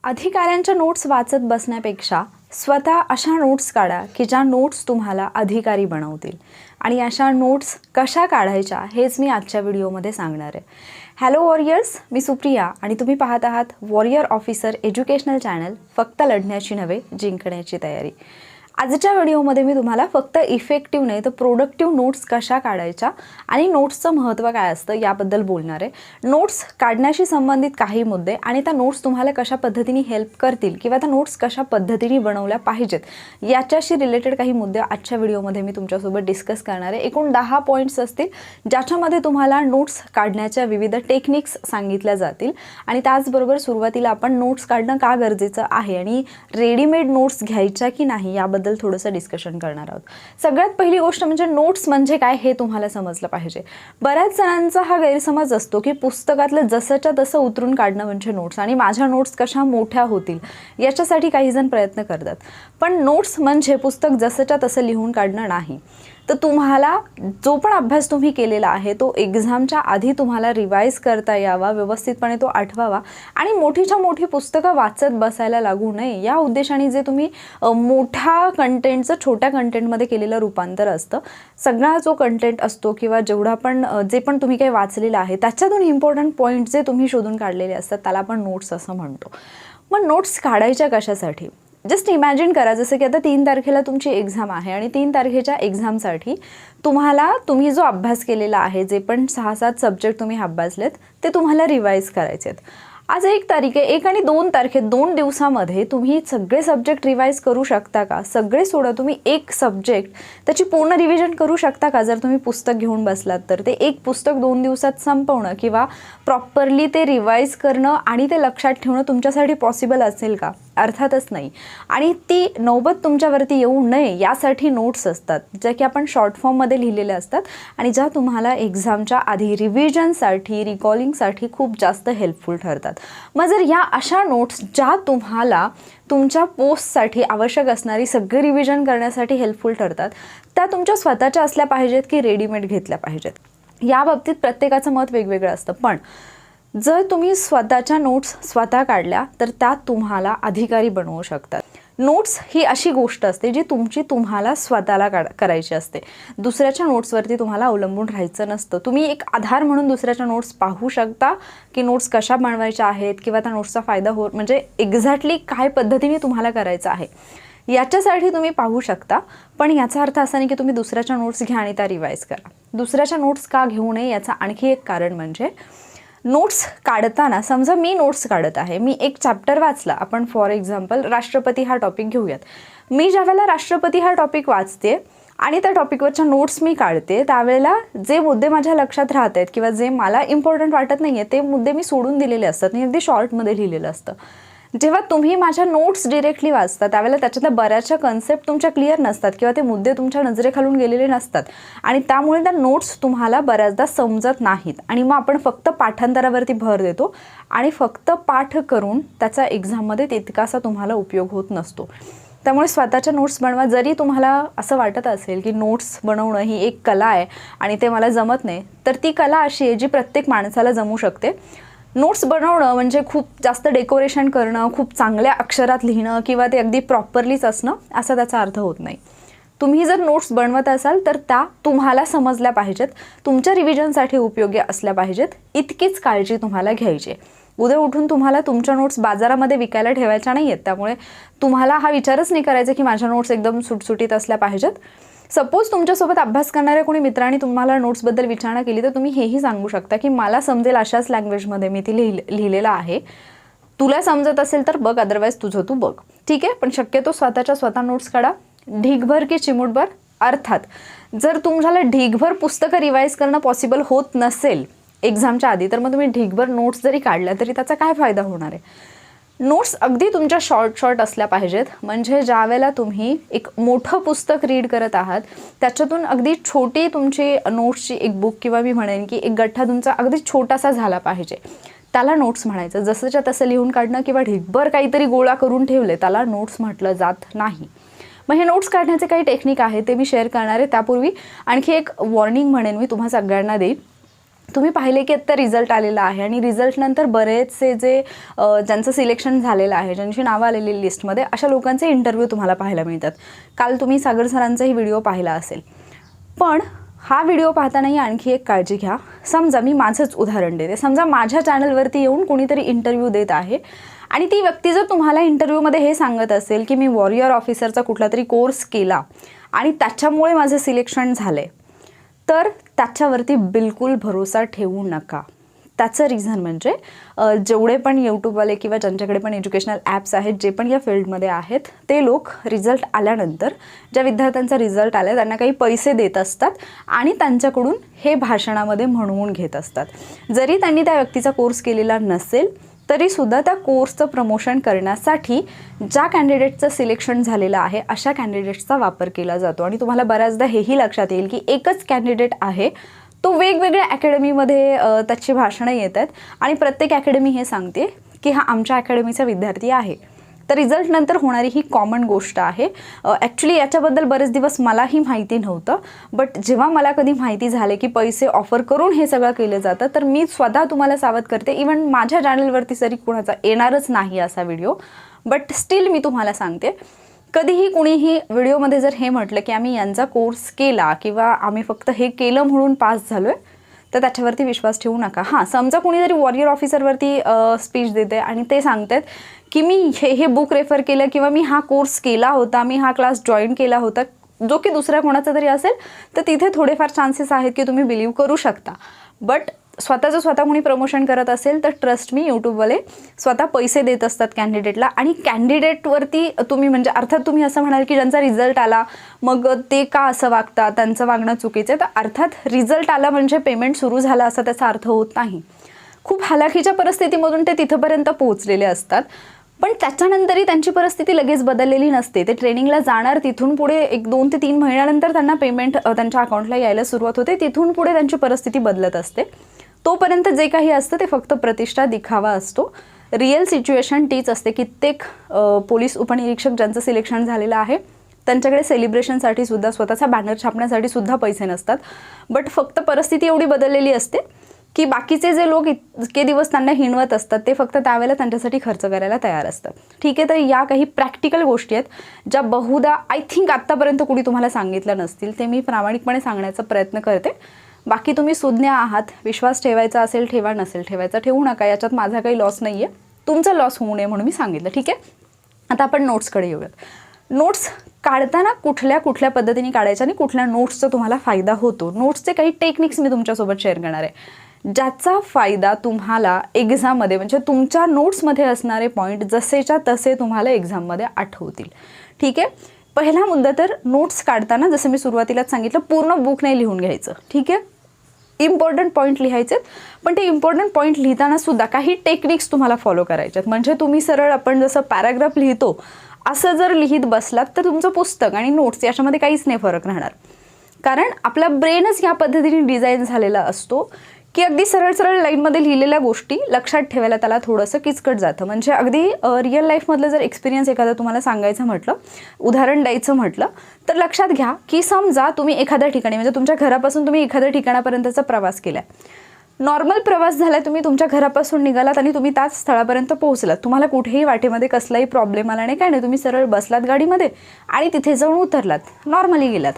अधिकाऱ्यांच्या नोट्स वाचत बसण्यापेक्षा स्वतः अशा नोट्स काढा की ज्या नोट्स तुम्हाला अधिकारी बनवतील. आणि अशा नोट्स कशा काढायच्या हेच मी आजच्या व्हिडिओमध्ये सांगणार आहे. हॅलो वॉरियर्स, मी सुप्रिया आणि तुम्ही पाहत आहात वॉरियर ऑफिसर एज्युकेशनल चॅनल. फक्त लढण्याची नव्हे, जिंकण्याची तयारी. आजच्या व्हिडिओमध्ये मी तुम्हाला फक्त इफेक्टिव्ह नाही तर प्रोडक्टिव्ह नोट्स कशा काढायच्या आणि नोट्सचं महत्त्व काय असतं याबद्दल बोलणार आहे. नोट्स काढण्याशी संबंधित काही मुद्दे आणि त्या नोट्स तुम्हाला कशा पद्धतीने हेल्प करतील किंवा त्या नोट्स कशा पद्धतीने बनवल्या पाहिजेत याच्याशी रिलेटेड काही मुद्दे आजच्या व्हिडिओमध्ये मी तुमच्यासोबत डिस्कस करणार आहे. एकूण 10 पॉईंट्स असतील ज्याच्यामध्ये तुम्हाला नोट्स काढण्याच्या विविध टेक्निक्स सांगितल्या जातील. आणि त्याचबरोबर सुरुवातीला आपण नोट्स काढणं का गरजेचं आहे आणि रेडीमेड नोट्स घ्यायच्या की नाही याबद्दल थोडंसं डिस्कशन करणार आहोत. सगळ्यात पहिली गोष्ट म्हणजे नोट्स म्हणजे काय हे तुम्हाला समजलं पाहिजे. बऱ्याच जणांचा हा गैरसमज असतो की पुस्तकातलं जसंच्या तसं उतरून काढणं म्हणजे नोट्स आणि माझ्या नोट्स कशा मोठ्या होतील याच्यासाठी काही जण प्रयत्न करतात. पण नोट्स म्हणजे पुस्तक जसंच्या तसं लिहून काढणं नाही. तर तुम्हाला जो पण अभ्यास तुम्ही केलेला आहे तो एक्झामच्या आधी तुम्हाला रिवाईज करता यावा, व्यवस्थितपणे तो आठवावा आणि मोठीच्या मोठी पुस्तकं वाचत बसायला लागू नये या उद्देशाने जे तुम्ही मोठ्या कंटेंटचं छोट्या कंटेंटमध्ये केलेलं रूपांतर असतं. सगळा जो कंटेंट असतो किंवा जेवढा पण जे पण तुम्ही काही वाचलेलं आहे त्याच्यातून इम्पॉर्टंट पॉईंट जे तुम्ही शोधून काढलेले असतात त्याला आपण नोट्स असं म्हणतो. मग नोट्स काढायच्या कशासाठी? जस्ट इमॅजिन करा, जसं की आता 3 तारखेला तुमची एक्झाम आहे आणि 3 तारखेच्या एक्झामसाठी तुम्ही जो अभ्यास केलेला आहे, जे पण 6-7 सब्जेक्ट तुम्ही अभ्यासलेत ते तुम्हाला रिवाईज करायचे आहेत. आज 1 तारीख आहे, 1 आणि 2 तारखेत 2 दिवसामध्ये तुम्ही सगळे सब्जेक्ट रिवाईज करू शकता का? सगळे सोडा, तुम्ही एक सब्जेक्ट त्याची पूर्ण रिव्हिजन करू शकता का? जर तुम्ही पुस्तक घेऊन बसलात तर ते एक पुस्तक 2 दिवसात संपवणं किंवा प्रॉपरली ते रिवाईज करणं आणि ते लक्षात ठेवणं तुमच्यासाठी पॉसिबल असेल का? अर्थातच नाही. आणि ती नौबत तुमच्यावरती येऊ नये यासाठी नोट्स असतात ज्या की आपण शॉर्ट फॉर्ममध्ये लिहिलेल्या असतात आणि ज्या तुम्हाला एक्झामच्या आधी रिव्हिजनसाठी, रिकॉलिंगसाठी खूप जास्त हेल्पफुल ठरतात. मग जर या अशा नोट्स ज्या तुम्हाला तुमच्या पोस्टसाठी आवश्यक असणारी सगळी रिव्हिजन करण्यासाठी हेल्पफुल ठरतात त्या तुमच्या स्वतःच्या असल्या पाहिजेत की रेडीमेड घेतल्या पाहिजेत, या बाबतीत प्रत्येकाचं मत वेगवेगळं असतं. पण जर तुम्ही स्वतःच्या नोट्स स्वतः काढल्या तर त्या तुम्हाला अधिकारी बनवू शकतात. नोट्स ही अशी गोष्ट असते जी तुम्हाला स्वतःला करायची असते. दुसऱ्याच्या नोट्सवरती तुम्हाला अवलंबून राहायचं नसतं. तुम्ही एक आधार म्हणून दुसऱ्याच्या नोट्स पाहू शकता की नोट्स कशा बनवायच्या आहेत किंवा त्या नोट्सचा फायदा म्हणजे एक्झॅक्टली काय पद्धतीने तुम्हाला करायचं आहे याच्यासाठी तुम्ही पाहू शकता. पण याचा अर्थ असा नाही की तुम्ही दुसऱ्याच्या नोट्स घ्या आणि त्या रिवाईज करा. दुसऱ्याच्या नोट्स का घेऊ नये याचं आणखी एक कारण म्हणजे नोट्स काढताना, समजा मी नोट्स काढत आहे, मी एक चॅप्टर वाचला. आपण फॉर एक्झाम्पल राष्ट्रपती हा टॉपिक घेऊयात. मी ज्यावेळेला राष्ट्रपती हा टॉपिक वाचते आणि त्या टॉपिकवरच्या नोट्स मी काढते त्यावेळेला जे मुद्दे माझ्या लक्षात राहत आहेत किंवा जे मला इम्पॉर्टंट वाटत नाही आहे ते मुद्दे मी सोडून दिलेले असतात आणि अगदी शॉर्टमध्ये लिहिलेलं असतं. जेव्हा तुम्ही माझ्या नोट्स डिरेक्टली वाचता त्यावेळेला त्याच्यातल्या बऱ्याचशा कन्सेप्ट तुमच्या क्लिअर नसतात किंवा ते मुद्दे तुमच्या नजरेखालून गेलेले नसतात आणि त्यामुळे त्या नोट्स तुम्हाला बऱ्याचदा समजत नाहीत आणि मग आपण फक्त पाठांतरावरती भर देतो आणि फक्त पाठ करून त्याचा एक्झाममध्ये तितकासा तुम्हाला उपयोग होत नसतो. त्यामुळे स्वतःच्या नोट्स बनवा. जरी तुम्हाला असं वाटत असेल की नोट्स बनवणं ही एक कला आहे आणि ते मला जमत नाही, तर ती कला अशी आहे जी प्रत्येक माणसाला जमू शकते. नोट्स बनवणं म्हणजे खूप जास्त डेकोरेशन करणं, खूप चांगल्या अक्षरात लिहिणं किंवा ते अगदी प्रॉपरलीच असणं असा त्याचा अर्थ होत नाही. तुम्ही जर नोट्स बनवत असाल तर त्या तुम्हाला समजल्या पाहिजेत, तुमच्या रिव्हिजनसाठी उपयोगी असल्या पाहिजेत, इतकीच काळजी तुम्हाला घ्यायची. उद्या उठून तुम्हाला तुमच्या नोट्स बाजारामध्ये विकायला ठेवायच्या नाही आहेत. त्यामुळे तुम्हाला हा विचारच नाही करायचा की माझ्या नोट्स एकदम सुटसुटीत असल्या पाहिजेत. सपोज तुमच्यासोबत अभ्यास करणाऱ्या कोणी मित्रांनी तुम्हाला नोट्सबद्दल विचारणा केली तर तुम्ही हेही सांगू शकता की मला समजेल अशाच लँग्वेजमध्ये मी ती लिहिलेलं आहे. तुला समजत असेल तर बघ, अदरवाईज तुझं तू बघ. ठीक आहे, पण शक्यतो स्वतः नोट्स काढा. ढीगभर की चिमूटभर? अर्थात जर तुम्हाला ढीगभर पुस्तकं रिवाईज करणं पॉसिबल होत नसेल एक्झामच्या आधी तर मग तुम्ही ढीगभर नोट्स जरी काढल्या तरी त्याचा काय फायदा होणार आहे? नोट्स अगदी तुमच्या शॉर्ट असल्या पाहिजेत. म्हणजे ज्या वेळेला तुम्ही एक मोठं पुस्तक रीड करत आहात त्याच्यातून अगदी छोटी तुमची नोट्सची एक बुक किंवा मी म्हणेन की एक गठ्ठा तुमचा अगदी छोटासा झाला पाहिजे, त्याला नोट्स म्हणायचं. जसंच्या तसं लिहून काढणं किंवा ढीगभर काहीतरी गोळा करून ठेवले त्याला नोट्स म्हटलं जात नाही. मग हे नोट्स काढण्याचे काही टेक्निक आहे ते मी शेअर करणार आहे. त्यापूर्वी आणखी एक वॉर्निंग म्हणेन मी तुम्हा सगळ्यांना देईन तुम्ही पाहिले की आत्ता रिझल्ट आलेला आहे आणि रिझल्टनंतर बरेचसे जे ज्यांचं सिलेक्शन झालेलं आहे, ज्यांची नावं आलेली लिस्टमध्ये, अशा लोकांचे इंटरव्ह्यू तुम्हाला पाहायला मिळतात. काल तुम्ही सागर सरांचाही व्हिडिओ पाहिला असेल. पण हा व्हिडिओ पाहतानाही आणखी एक काळजी घ्या. समजा मी माझंच उदाहरण देते. समजा माझ्या चॅनलवरती येऊन कोणीतरी इंटरव्ह्यू देत आहे आणि ती व्यक्ती जर तुम्हाला इंटरव्ह्यूमध्ये हे सांगत असेल की मी वॉरियर ऑफिसरचा कुठला तरी कोर्स केला आणि त्याच्यामुळे माझं सिलेक्शन झालं आहे, तर त्याच्यावरती बिलकुल भरोसा ठेवू नका. त्याचं रिझन म्हणजे जेवढे पण यूट्यूबवाले किंवा ज्यांच्याकडे पण एज्युकेशनल ॲप्स आहेत, जे पण या फील्डमध्ये आहेत, ते लोक रिझल्ट आल्यानंतर ज्या विद्यार्थ्यांचा रिझल्ट आला त्यांना काही पैसे देत असतात आणि त्यांच्याकडून हे भाषणामध्ये म्हणवून घेत असतात. जरी त्यांनी त्या व्यक्तीचा कोर्स केलेला नसेल तरीसुद्धा त्या कोर्सचं प्रमोशन करण्यासाठी ज्या कॅन्डिडेटचं सिलेक्शन झालेलं आहे अशा कॅन्डिडेट्सचा वापर केला जातो. आणि तुम्हाला बऱ्याचदा हेही लक्षात येईल की एकच कॅन्डिडेट आहे, तो वेगवेगळ्या अकॅडमीमध्ये त्याची भाषणं येत आहेत आणि प्रत्येक अकॅडमी हे सांगते की हा आमच्या अकॅडमीचा विद्यार्थी आहे. तर रिझल्टनंतर होणारी ही कॉमन गोष्ट आहे. ॲक्च्युली याच्याबद्दल बरेच दिवस मलाही माहिती नव्हतं, बट जेव्हा मला कधी माहिती झाले की पैसे ऑफर करून हे सगळं केलं जातं, तर मी स्वतः तुम्हाला सावध करते. इवन माझ्या चॅनलवरती जरी कोणाचा येणारच नाही असा व्हिडिओ, बट स्टील मी तुम्हाला सांगते, कधीही कुणीही व्हिडिओमध्ये जर हे म्हटलं की आम्ही यांचा कोर्स केला किंवा आम्ही फक्त हे केलं म्हणून पास झालो आहे, तर त्याच्यावरती विश्वास ठेवू नका. हां, समजा कुणीतरी वॉरियर ऑफिसरवरती स्पीच देते आणि ते सांगतात की मी हे बुक रेफर केलं किंवा मी हा कोर्स केला होता, मी हा क्लास जॉईन केला होता, जो की दुसऱ्या कोणाचा तरी असेल, तर तिथे थोडेफार चान्सेस आहेत की तुम्ही बिलीव्ह करू शकता. बट स्वतःचं स्वतः कोणी प्रमोशन करत असेल तर ट्रस्ट मी, यूट्यूबवाले स्वतः पैसे देत असतात कॅन्डिडेटला आणि कॅन्डिडेटवरती तुम्ही, म्हणजे अर्थात तुम्ही असं म्हणाल की ज्यांचा रिझल्ट आला मग ते का असं वागतात, त्यांचं वागणं चुकीचं आहे. तर अर्थात रिझल्ट आला म्हणजे पेमेंट सुरू झाला असा त्याचा अर्थ होत नाही. खूप हालाखीच्या परिस्थितीमधून ते तिथंपर्यंत पोहोचलेले असतात, पण त्याच्यानंतरही त्यांची परिस्थिती लगेच बदललेली नसते. ते ट्रेनिंगला जाणार, तिथून पुढे 1-2 ते 3 महिन्यानंतर त्यांना पेमेंट त्यांच्या अकाउंटला यायला सुरुवात होते. तिथून पुढे त्यांची परिस्थिती बदलत असते. तोपर्यंत जे काही असतं ते फक्त प्रतिष्ठा, दिखावा असतो. रिअल सिच्युएशन तीच असते. कित्येक पोलीस उपनिरीक्षक ज्यांचं सिलेक्शन झालेलं आहे त्यांच्याकडे सेलिब्रेशनसाठी सुद्धा, स्वतःचा बॅनर छापण्यासाठी सुद्धा पैसे नसतात, बट फक्त परिस्थिती एवढी बदललेली असते की बाकीचे जे लोक इतके दिवस त्यांना हिणवत असतात ते फक्त त्यावेळेला त्यांच्यासाठी खर्च करायला तयार असतात. ठीक आहे, तर या काही प्रॅक्टिकल गोष्टी आहेत ज्या बहुधा आय थिंक आत्तापर्यंत कुणी तुम्हाला सांगितलं नसतील. ते मी प्रामाणिकपणे सांगण्याचा प्रयत्न करते. बाकी तुम्ही सुज्ञ आहात, विश्वास ठेवायचा असेल ठेवा, नसेल ठेवायचा ठेवू नका. याच्यात माझा काही लॉस नाही आहे, तुमचा लॉस होऊ नये म्हणून मी सांगितलं. ठीक आहे, आता आपण नोट्सकडे येऊयात. नोट्स काढताना कुठल्या पद्धतीने काढायच्या आणि कुठल्या नोट्सचा तुम्हाला फायदा होतो, नोट्सचे काही टेक्निक्स मी तुमच्यासोबत शेअर करणार आहे, ज्याचा फायदा तुम्हाला एक्झाममध्ये, म्हणजे तुमच्या नोट्समध्ये असणारे पॉईंट जसेच्या तसे तुम्हाला एक्झाममध्ये आठवतील. ठीक आहे, पहिला मुद्दा तर नोट्स काढताना, जसं मी सुरुवातीलाच सांगितलं, पूर्ण बुक नाही लिहून घ्यायचं. ठीक आहे, इम्पॉर्टंट पॉईंट लिहायचे, पण ते इम्पॉर्टंट पॉईंट लिहिताना सुद्धा काही टेक्निक्स तुम्हाला फॉलो करायच्यात. म्हणजे तुम्ही सरळ आपण जसं पॅराग्राफ लिहितो असं जर लिहित बसलात तर तुमचं पुस्तक आणि नोट्स याच्यामध्ये काहीच नाही फरक राहणार. कारण आपला ब्रेनच या पद्धतीने डिझाईन झालेला असतो की अगदी सरळ सरळ लाईनमध्ये लिहिलेल्या गोष्टी लक्षात ठेवायला त्याला थोडंसं किचकट जातं. म्हणजे अगदी रिअल लाईफमधलं जर एक्सपिरियन्स एखादा तुम्हाला सांगायचं म्हटलं, उदाहरण द्यायचं म्हटलं, तर लक्षात घ्या की समजा तुम्ही एखाद्या ठिकाणी, म्हणजे तुमच्या घरापासून तुम्ही एखाद्या ठिकाणापर्यंतचा प्रवास केला, नॉर्मल प्रवास झाला, तुम्ही तुमच्या घरापासून निघालात आणि तुम्ही त्याच स्थळापर्यंत पोहोचलात, तुम्हाला कुठेही वाटेमध्ये कसलाही प्रॉब्लेम आला नाही, काय नाही, तुम्ही सरळ बसलात गाडीमध्ये आणि तिथे जाऊन उतरलात, नॉर्मली गेलात.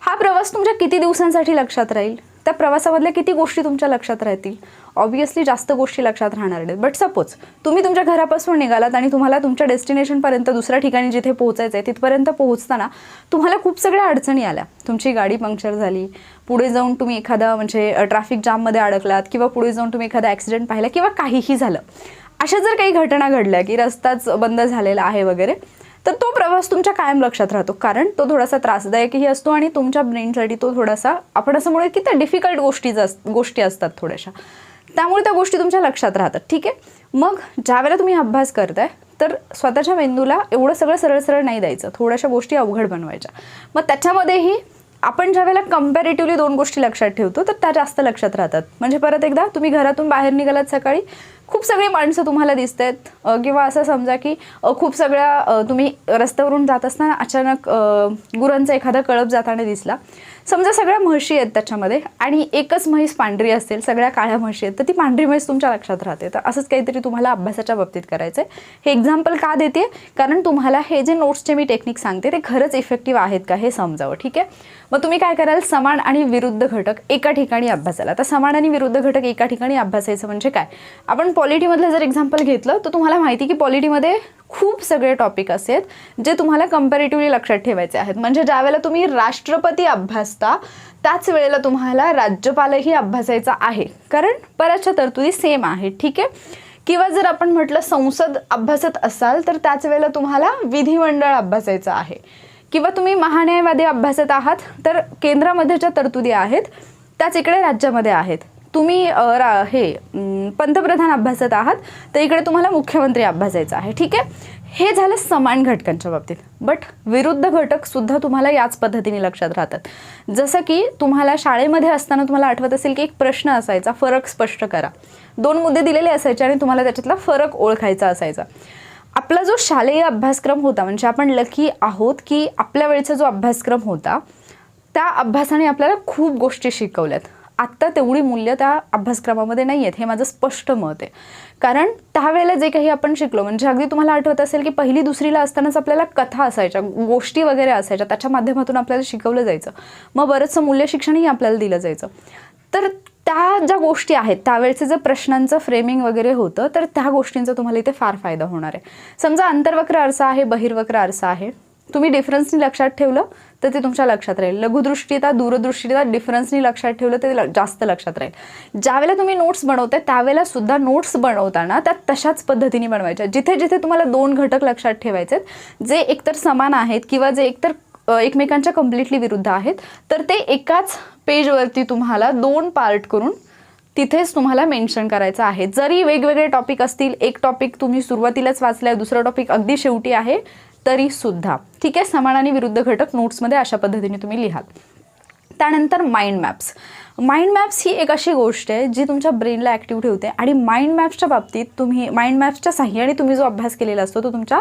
हा प्रवास तुमच्या किती दिवसांसाठी लक्षात राहील? त्या प्रवासामधल्या किती गोष्टी तुमच्या लक्षात राहतील? ऑब्व्हियसली जास्त गोष्टी लक्षात राहणार नाहीत. बट सपोज तुम्ही तुमच्या घरापासून निघालात आणि तुम्हाला तुमच्या डेस्टिनेशनपर्यंत, दुसऱ्या ठिकाणी जिथे पोहोचायचं आहे तिथपर्यंत पोहोचताना तुम्हाला खूप सगळ्या अडचणी आल्या, तुमची गाडी पंक्चर झाली, पुढे जाऊन तुम्ही एखादा म्हणजे ट्रॅफिक जाममध्ये अडकलात, किंवा पुढे जाऊन तुम्ही एखादा ॲक्सिडेंट पाहिला, किंवा काहीही झालं, अशा जर काही घटना घडल्या की रस्ताच बंद झालेला आहे वगैरे, तर तो प्रवास तुमच्या कायम लक्षात राहतो. कारण तो थोडासा त्रासदायकही असतो आणि तुमच्या ब्रेनसाठी तो थोडासा, आपण असं म्हणूया की त्या डिफिकल्ट गोष्टी असतात थोड्याशा, त्यामुळे त्या गोष्टी तुमच्या लक्षात राहतात. ठीक आहे, मग ज्यावेळेला तुम्ही अभ्यास करताय तर स्वतःच्या मेंदूला एवढं सगळं सरळ सरळ नाही द्यायचं, थोड्याशा गोष्टी अवघड बनवायच्या. मग त्याच्यामध्येही आपण ज्यावेळेला कंपॅरेटिव्हली 2 गोष्टी लक्षात ठेवतो तर त्या जास्त लक्षात राहतात. म्हणजे परत एकदा तुम्ही घरातून बाहेर निघालात सकाळी, खूप सगळी माणसं तुम्हाला दिसत आहेत, किंवा असं समजा की खूप सगळ्या तुम्ही रस्त्यावरून जात असताना अचानक गुरांचा एखादा कळप जाताना दिसला, समजा सगळ्या म्हशी आहेत त्याच्यामध्ये आणि एकच म्हैस पांढरी असेल, सगळ्या काळ्या म्हशी आहेत, तर ती पांढरी म्हैस तुमच्या लक्षात राहते. तर असंच काहीतरी तुम्हाला अभ्यासाच्या बाबतीत करायचं आहे. हे एक्झाम्पल का देते, कारण तुम्हाला हे जे नोट्सचे मी टेक्निक सांगते ते खरंच इफेक्टिव्ह आहेत का हे समजावं. ठीक आहे, मग तुम्ही काय कराल, समान आणि विरुद्ध घटक एका ठिकाणी अभ्यासाला. तर समान आणि विरुद्ध घटक एका ठिकाणी अभ्यासायचं म्हणजे काय, आपण पॉलिटीमधलं जर एक्झाम्पल घेतलं तर तुम्हाला माहिती की पॉलिटीमध्ये खूप सगळे टॉपिक असेल जे तुम्हाला कंपॅरेटिव्हली लक्षात ठेवायचे आहेत. म्हणजे ज्यावेळेला तुम्ही राष्ट्रपती अभ्यासता त्याच वेळेला तुम्हाला राज्यपालही अभ्यासायचा आहे, कारण बऱ्याचशा तरतुदी सेम आहेत. ठीक आहे, किंवा जर आपण म्हटलं संसद अभ्यासत असाल तर त्याच वेळेला तुम्हाला विधिमंडळ अभ्यासायचं आहे. किंवा तुम्ही महान्यायवादी अभ्यासत आहात तर केंद्रामध्ये ज्या तरतुदी आहेत त्याच इकडे राज्यामध्ये आहेत. तुम्ही पंतप्रधान अभ्यासत आहात तर इकडे तुम्हाला मुख्यमंत्री अभ्यासायचं आहे. ठीक आहे, हे झालं समान घटकांच्या बाबतीत. बट विरुद्ध घटक सुद्धा तुम्हाला याच पद्धतीने लक्षात राहतात. जसं की तुम्हाला शाळेमध्ये असताना तुम्हाला आठवत असेल की एक प्रश्न असायचा, फरक स्पष्ट करा. 2 मुद्दे दिलेले असायचे आणि तुम्हाला त्याच्यातला फरक ओळखायचा असायचा. आपला जो शालेय अभ्यासक्रम होता, म्हणजे आपण लकी आहोत की आपल्या वेळेचा जो अभ्यासक्रम होता त्या अभ्यासाने आपल्याला खूप गोष्टी शिकवल्यात. आत्ता तेवढी मूल्य त्या अभ्यासक्रमामध्ये नाही आहेत, हे माझं स्पष्ट मत आहे. कारण त्यावेळेला जे काही आपण शिकलो, म्हणजे अगदी तुम्हाला आठवत असेल की 1ली 2रीला असतानाच आपल्याला कथा असायच्या, गोष्टी वगैरे असायच्या, त्याच्या माध्यमातून आपल्याला शिकवलं जायचं. मग बरंचसं मूल्य शिक्षणही आपल्याला दिलं जायचं. तर त्या ज्या गोष्टी आहेत त्यावेळेचे जर प्रश्नांचं फ्रेमिंग वगैरे होतं तर त्या गोष्टींचा तुम्हाला इथे फार फायदा होणार आहे. समजा अंतर्वक्र आरसा आहे, बहिर्वक्र आरसा आहे, तुम्ही डिफरन्सनी लक्षात ठेवलं तर ते तुमच्या लक्षात राहील. लघुदृष्टीता, दूरदृष्टीता डिफरन्सनी लक्षात ठेवलं तर ते जास्त लक्षात राहील. ज्यावेळेला तुम्ही नोट्स बनवताय त्यावेळेला सुद्धा नोट्स बनवताना त्या तशाच पद्धतीने बनवायच्या. जिथे जिथे तुम्हाला 2 घटक लक्षात ठेवायचे जे एकतर समान आहेत किंवा जे एकतर एकमेकांच्या कम्प्लिटली विरुद्ध आहेत, तर ते एकाच पेजवरती तुम्हाला 2 पार्ट करून तिथेच तुम्हाला मेन्शन करायचं आहे. जरी वेगवेगळे टॉपिक असतील, एक टॉपिक तुम्ही सुरुवातीलाच वाचलाय, दुसरा टॉपिक अगदी शेवटी आहे तरी सुद्धा. ठीक आहे, समान आणि विरुद्ध घटक नोट्समध्ये अशा पद्धतीने तुम्ही लिहाल. त्यानंतर माइंड मॅप्स. माइंड मॅप्स ही एक अशी गोष्ट आहे जी तुमच्या ब्रेनला ॲक्टिव्ह ठेवते आणि माइंड मॅप्सच्या बाबतीत तुम्ही माइंड मॅप्सच्या साहाय्याने तुम्ही जो अभ्यास केलेला असतो तो तुमच्या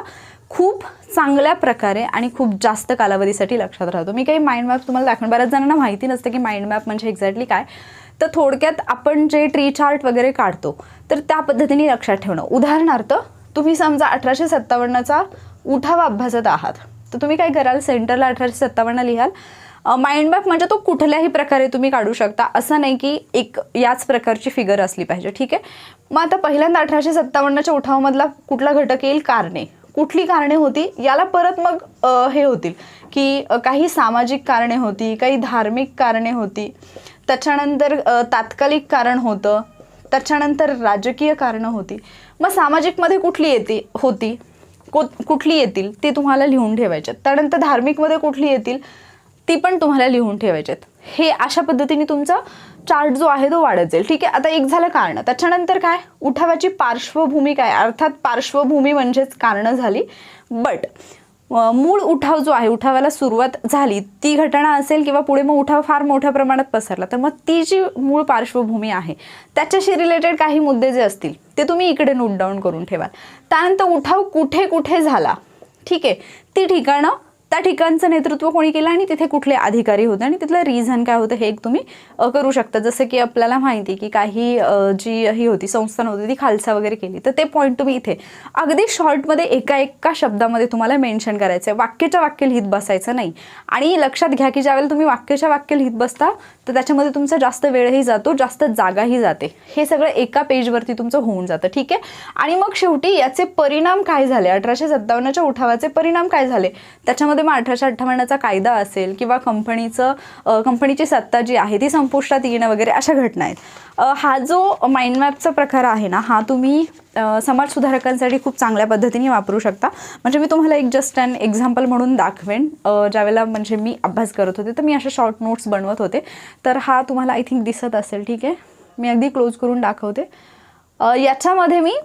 खूप चांगल्या प्रकारे आणि खूप जास्त कालावधीसाठी लक्षात राहतो. मी काही माइंड मॅप तुम्हाला दाखवून, बऱ्याच जणांना माहिती नसतं की माइंड मॅप म्हणजे एक्झॅक्टली काय. तर थोडक्यात आपण जे ट्री चार्ट वगैरे काढतो तर त्या पद्धतीने लक्षात ठेवणं. उदाहरणार्थ तुम्ही समजा 1857चा उठावा अभ्यासत आहात तर तुम्ही काय कराल, सेंटरला 1857 लिहाल. माइंड मॅप म्हणजे तो कुठल्याही प्रकारे तुम्ही काढू शकता, असं नाही की एक याच प्रकारची फिगर असली पाहिजे. ठीक आहे, मग आता पहिल्यांदा 1857च्या उठावामधला कुठला घटक येईल, कारणे. कुठली कारणे होती, याला परत मग हे होतील की काही सामाजिक कारणे होती, काही धार्मिक कारणे होती, त्याच्यानंतर तात्कालिक कारण होतं, त्याच्यानंतर राजकीय कारणं होती. मग सामाजिकमध्ये कुठली कुठली येतील ती तुम्हाला लिहून ठेवायच्यात. त्यानंतर धार्मिकमध्ये कुठली येतील ती पण तुम्हाला लिहून ठेवायच्यात. हे अशा पद्धतीने तुमचा चार्ट जो आहे तो वाढत जाईल. ठीक आहे, आता एक झालं कारण. त्याच्यानंतर काय, उठावाची पार्श्वभूमी काय, अर्थात पार्श्वभूमी म्हणजेच कारणं झाली. बट मूळ उठाव जो आहे, उठावाला सुरुवात झाली ती घटना असेल किंवा पुढे मग उठाव फार मोठ्या प्रमाणात पसरला तर मग ती जी मूळ पार्श्वभूमी आहे त्याच्याशी रिलेटेड काही मुद्दे जे असतील ते तुम्ही इकडे नोट डाऊन करून ठेवाल. त्यानंतर उठाव कुठे कुठे झाला, ठीक आहे, ती ठिकाणं, त्या ठिकाणचं नेतृत्व कोणी केलं आणि तिथे कुठले अधिकारी होते आणि तिथलं रिझन काय होतं हे एक तुम्ही करू शकता. जसं की आपल्याला माहिती की काही जी ही होती संस्थान होती ती खालसा वगैरे केली तर ते पॉईंट तुम्ही इथे अगदी शॉर्टमध्ये एका शब्दामध्ये तुम्हाला मेन्शन करायचं आहे. वाक्याच्या वाक्य लिहित बसायचं नाही. आणि लक्षात घ्या की ज्यावेळेला तुम्ही वाक्याच्या वाक्य लिहित बसता तर त्याच्यामध्ये तुमचा जास्त वेळही जातो, जास्त जागाही जाते. हे सगळं एका पेजवरती तुमचं होऊन जातं. ठीक आहे, आणि मग शेवटी याचे परिणाम काय झाले, 1857च्या उठावाचे परिणाम काय झाले, त्याच्यामध्ये मग 1858चा कायदा असेल किंवा कंपनीची सत्ता जी आहे ती संपुष्टात येणं वगैरे अशा घटना आहेत. हा जो माइंड मॅपचा प्रकार आहे ना, हा तुम्ही समाज सुधारकांसाठी खूप चांगल्या पद्धतीने वापरू शकता. म्हणजे मी तुम्हाला एक जस्ट अन एक्झाम्पल म्हणून दाखवेन. ज्यावेळेला म्हणजे मी अभ्यास करत होते तर मी अशा शॉर्ट नोट्स बनवत होते. तर हा तुम्हाला आय थिंक दिसत असेल. ठीक आहे, मी अगदी क्लोज करून दाखवते. याच्यामध्ये मी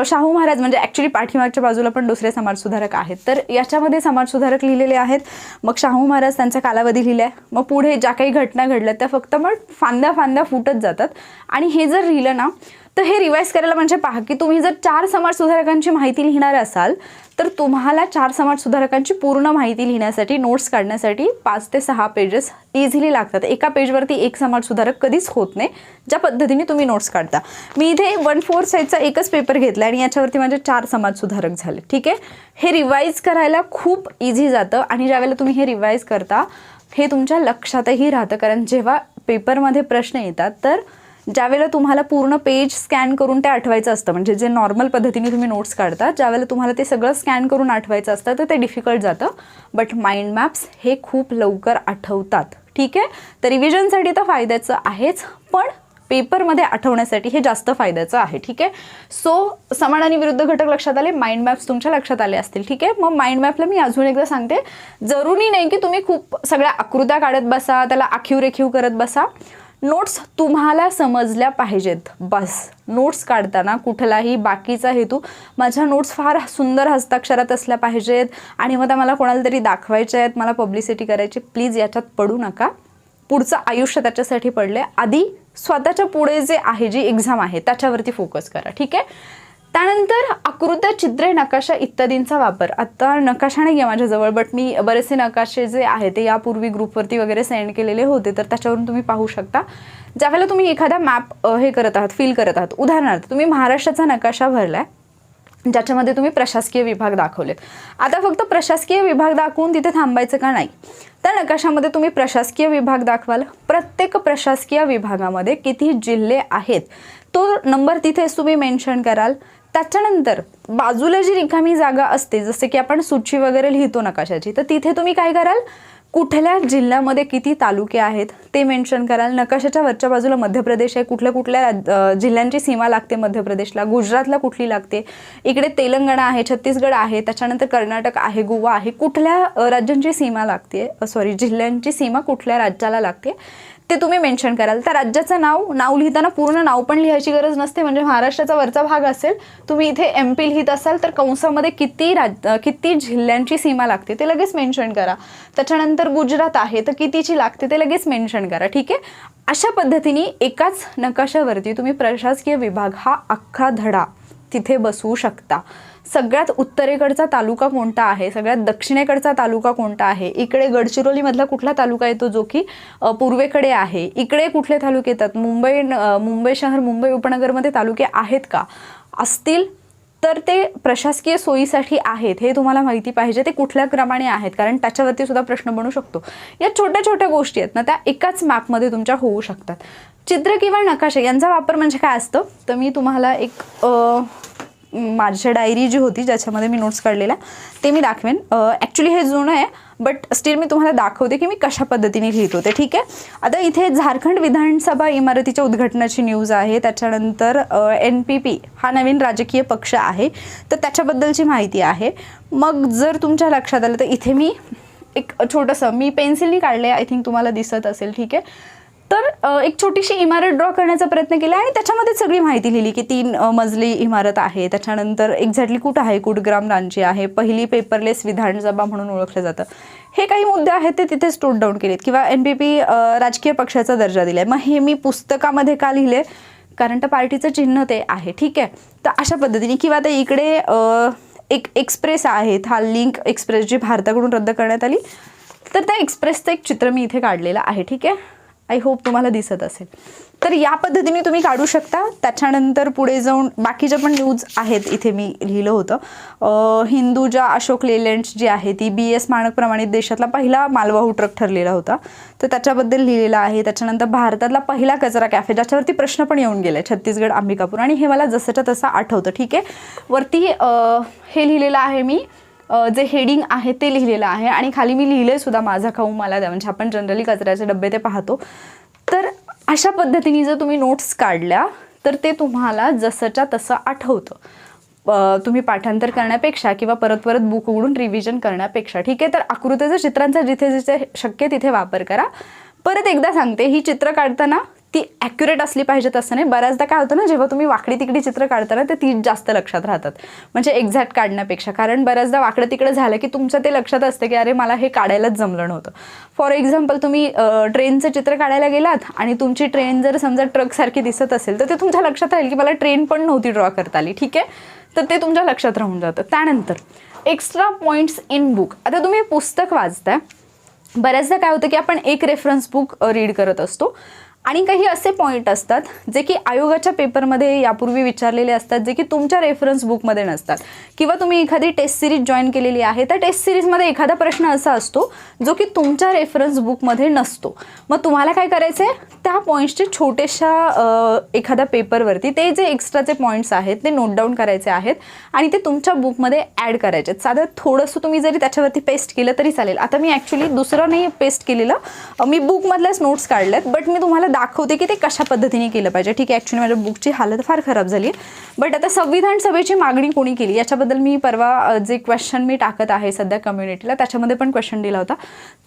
शाहू महाराज म्हणजे ॲक्च्युली पाठीमागच्या बाजूला पण दुसरे समाजसुधारक आहेत तर याच्यामध्ये समाजसुधारक लिहिलेले आहेत. मग शाहू महाराज त्यांचा कालावधी लिहिला आहे. मग पुढे ज्या काही घटना घडल्या त्या फक्त मग फांद्या फुटत जातात. आणि हे जर लिहिलं ना तर हे रिवाईज करायला म्हणजे पहा की तुम्ही जर 4 समाजसुधारकांची माहिती लिहिणार असाल तर तुम्हाला 4 समाजसुधारकांची पूर्ण माहिती लिहिण्यासाठी, नोट्स काढण्यासाठी 5 ते 6 पेजेस इझिली लागतात. एका पेजवरती एक समाजसुधारक कधीच होत नाही, ज्या पद्धतीने तुम्ही नोट्स काढता. मी इथे 1/4 साईजचा एकच पेपर घेतला आणि याच्यावरती माझे 4 समाजसुधारक झाले. ठीक आहे, हे रिवाईज करायला खूप इझी जातं आणि ज्यावेळेला तुम्ही हे रिवाईज करता हे तुमच्या लक्षातही राहतं. कारण जेव्हा पेपरमध्ये प्रश्न येतात तर ज्यावेळेला तुम्हाला पूर्ण पेज स्कॅन करून ते आठवायचं असतं, म्हणजे जे नॉर्मल पद्धतीने तुम्ही नोट्स काढता, ज्यावेळेला तुम्हाला ते सगळं स्कॅन करून आठवायचं असतं तर ते डिफिकल्ट जातं. बट माइंड मॅप्स हे खूप लवकर आठवतात. ठीक आहे, तर रिव्हिजनसाठी तर फायद्याचं आहेच, पण पेपरमध्ये आठवण्यासाठी हे जास्त फायद्याचं आहे. ठीक आहे, सो समान आणि विरुद्ध घटक लक्षात आले, माइंड मॅप्स तुमच्या लक्षात आले असतील. ठीक आहे, मग माइंड मॅपला मी अजून एकदा सांगते, जरुरी नाही की तुम्ही खूप सगळ्या आकृत्या काढत बसा, त्याला आखीव रेखीव करत बसा. नोट्स तुम्हाला समजल्या पाहिजेत बस. नोट्स काढताना कुठलाही बाकीचा हेतू, माझ्या नोट्स फार सुंदर हस्ताक्षरात असल्या पाहिजेत आणि मग त्या मला कोणाला तरी दाखवायच्या आहेत, मला पब्लिसिटी करायची, प्लीज याच्यात पडू नका. पुढचं आयुष्य त्याच्यासाठी पडले, आधी स्वतःच्या पुढे जे आहे, जी एक्झाम आहे त्याच्यावरती फोकस करा. ठीक आहे, त्यानंतर आकृत्या, चित्रे, नकाशा इत्यादींचा वापर. आता नकाशा नाही आहे माझ्याजवळ, बट मी बरेचसे नकाशे जे आहे ते यापूर्वी ग्रुपवरती वगैरे सेंड केलेले होते, तर त्याच्यावरून तुम्ही पाहू शकता. ज्यावेळेला तुम्ही एखादा मॅप हे करत आहात, फिल करत आहात, उदाहरणार्थ तुम्ही महाराष्ट्राचा नकाशा भरलाय ज्याच्यामध्ये तुम्ही प्रशासकीय विभाग दाखवलेत. आता फक्त प्रशासकीय विभाग दाखवून तिथे थांबायचं का नाही, त्या नकाशामध्ये तुम्ही प्रशासकीय विभाग दाखवाल. प्रत्येक प्रशासकीय विभागामध्ये किती जिल्हे आहेत तो नंबर तिथेच तुम्ही मेन्शन कराल. त्याच्यानंतर बाजूला जी रिकामी जागा असते, जसे की आपण सूची वगैरे लिहितो नकाशाची, तर तिथे तुम्ही काय कराल, कुठल्या जिल्ह्यामध्ये किती तालुके आहेत ते मेन्शन कराल. नकाशाच्या वरच्या बाजूला मध्य प्रदेश आहे, कुठल्या कुठल्या जिल्ह्यांची सीमा लागते मध्य प्रदेशला, गुजरातला कुठली लागते, इकडे तेलंगणा आहे, छत्तीसगड आहे, त्याच्यानंतर कर्नाटक आहे, गोवा आहे, कुठल्या राज्यांची सीमा लागते, जिल्ह्यांची सीमा कुठल्या राज्याला लागते ते तुम्ही मेन्शन कराल. त्या राज्याचं नाव लिहिताना पूर्ण नाव पण लिहायची गरज नसते, म्हणजे महाराष्ट्राचा वरचा भाग असेल, तुम्ही इथे MP लिहित असाल तर कंसामध्ये किती जिल्ह्यांची सीमा लागते ते लगेच मेन्शन करा. त्याच्यानंतर गुजरात आहे तर कितीची लागते ते लगेच मेन्शन करा. ठीक आहे, अशा पद्धतीने एकाच नकाशावरती तुम्ही प्रशासकीय विभाग हा अख्खा धडा तिथे बसवू शकता. सगळ्यात उत्तरेकडचा तालुका कोणता आहे, सगळ्यात दक्षिणेकडचा तालुका कोणता आहे, इकडे गडचिरोलीमधला कुठला तालुका येतो जो की पूर्वेकडे आहे, इकडे कुठले तालुके येतात, मुंबई शहर, मुंबई उपनगरमध्ये तालुके आहेत का, असतील तर ते प्रशासकीय सोयीसाठी आहेत हे तुम्हाला माहिती पाहिजे, ते कुठल्या क्रमाने आहेत, कारण त्याच्यावरती सुद्धा प्रश्न बनू शकतो. या छोट्या छोट्या गोष्टी आहेत ना, त्या एकाच मॅपमध्ये तुमच्या होऊ शकतात. चित्र किंवा नकाशे यांचा वापर म्हणजे काय असतं, तर मी तुम्हाला एक माझी डायरी जी होती ज्याच्यामध्ये मी नोट्स काढलेल्या ते मी दाखवेन. ॲक्च्युली हे जुनं आहे, बट स्टील मी तुम्हाला दाखवते की मी कशा पद्धतीने लिहित होते. ठीक आहे, आता इथे झारखंड विधानसभा इमारतीच्या उद्घाटनाची न्यूज आहे. त्याच्यानंतर NPP हा नवीन राजकीय पक्ष आहे तर त्याच्याबद्दलची माहिती आहे. मग जर तुमच्या लक्षात आलं तर इथे मी एक छोटंसं मी पेन्सिलनी काढले, आय थिंक तुम्हाला दिसत असेल. ठीक आहे, तर एक छोटीशी इमारत ड्रॉ करण्याचा प्रयत्न केला आणि त्याच्यामध्ये सगळी माहिती लिहिली की 3 मजली इमारत आहे. त्याच्यानंतर एक्झॅक्टली कुठं आहे, कुडग्राम रांची आहे, पहिली पेपरलेस विधानसभा म्हणून ओळखलं जातं. हे काही मुद्दे आहेत ते तिथे नोट डाऊन केलेत. किंवा NPP राजकीय पक्षाचा दर्जा दिला आहे. मग हे मी पुस्तकामध्ये का लिहिले, कारण त्या पार्टीचं चिन्ह ते आहे. ठीक आहे, तर अशा पद्धतीने. किंवा ते इकडे एक एक्सप्रेस आहे, हा लिंक एक्सप्रेस जी भारताकडून रद्द करण्यात आली, तर त्या एक्सप्रेसचं एक चित्र मी इथे काढलेलं आहे. ठीक आहे, आय होप तुम्हाला दिसत असेल. तर या पद्धतीने तुम्ही काढू शकता. त्याच्यानंतर पुढे जाऊन बाकीच्या पण न्यूज आहेत इथे मी लिहिलं होतं. हिंदुजा अशोक लेलँड जी आहे ती BS मानक प्रमाणित देशातला पहिला मालवाहू ट्रक ठरलेला होता, तर त्याच्याबद्दल लिहिलेलं आहे. त्याच्यानंतर भारतातला पहिला कचरा कॅफे, ज्याच्यावरती प्रश्न पण येऊन गेले, छत्तीसगड अंबिकापूर, आणि हे मला जसंच्या तसं आठवतं. ठीक आहे, वरती हे लिहिलेलं आहे मी, जे हेडिंग आहे ते लिहिलेलं आहे आणि खाली मी लिहिले सुद्धा, माझा खाऊ मला द्या, म्हणजे आपण जनरली कचऱ्याचे डबे ते पाहतो. तर अशा पद्धतीने जर तुम्ही नोट्स काढल्या तर ते तुम्हाला जसंच्या तसं आठवतं, तुम्ही पाठांतर करण्यापेक्षा किंवा परत परत बुक उघडून रिव्हिजन करण्यापेक्षा. ठीक आहे, तर आकृतीचा, चित्रांचा जिथे जिथे शक्य तिथे वापर करा. परत एकदा सांगते, ही चित्र काढताना ती ॲक्युरेट असली पाहिजेत असं नाही. बऱ्याचदा काय होतं ना, जेव्हा तुम्ही वाकडी तिकडी चित्र काढताना ते ती जास्त लक्षात राहतात, म्हणजे एक्झॅक्ट काढण्यापेक्षा. कारण बऱ्याचदा वाकडं तिकडं झालं की तुमचं ते लक्षात असतं की अरे मला हे काढायलाच जमलं नव्हतं. फॉर एक्झाम्पल, तुम्ही ट्रेनचं चित्र काढायला गेलात आणि तुमची ट्रेन जर समजा ट्रकसारखी दिसत असेल तर ते तुमच्या लक्षात राहील की मला ट्रेन पण नव्हती ड्रॉ करता आली. ठीक आहे, तर ते तुमच्या लक्षात राहून जातं. त्यानंतर एक्स्ट्रा पॉईंट्स इन बुक. आता तुम्ही पुस्तक वाचताय, बऱ्याचदा काय होतं की आपण एक रेफरन्स बुक रीड करत असतो आणि काही असे पॉईंट असतात जे की आयोगाच्या पेपरमध्ये यापूर्वी विचारलेले असतात, जे की तुमच्या रेफरन्स बुकमध्ये नसतात. किंवा तुम्ही एखादी टेस्ट सिरीज जॉईन केलेली आहे, त्या टेस्ट सिरीजमध्ये एखादा प्रश्न असा असतो जो की तुमच्या रेफरन्स बुकमध्ये नसतो. मग तुम्हाला काय करायचं आहे, त्या पॉईंट्सचे छोट्याशा एखाद्या पेपरवरती ते जे एक्स्ट्राचे पॉईंट्स आहेत ते नोट डाऊन करायचे आहेत आणि ते तुमच्या बुकमध्ये ॲड करायचे आहेत. साधं थोडंसं तुम्ही जरी त्याच्यावरती पेस्ट केलं तरी चालेल. आता मी ॲक्च्युली दुसरं नाही पेस्ट केलेलं, मी बुकमधल्याच नोट्स काढल्यात, बट मी तुम्हाला दाखवते की ते कशा पद्धतीने केलं पाहिजे. ठीक आहे, ॲक्च्युली माझ्या बुकची हालत फार खराब झाली आहे. बट आता संविधान सभेची मागणी कोणी केली याच्याबद्दल मी परवा जे क्वेश्चन मी टाकत आहे सध्या कम्युनिटीला, त्याच्यामध्ये पण क्वेश्चन दिला होता.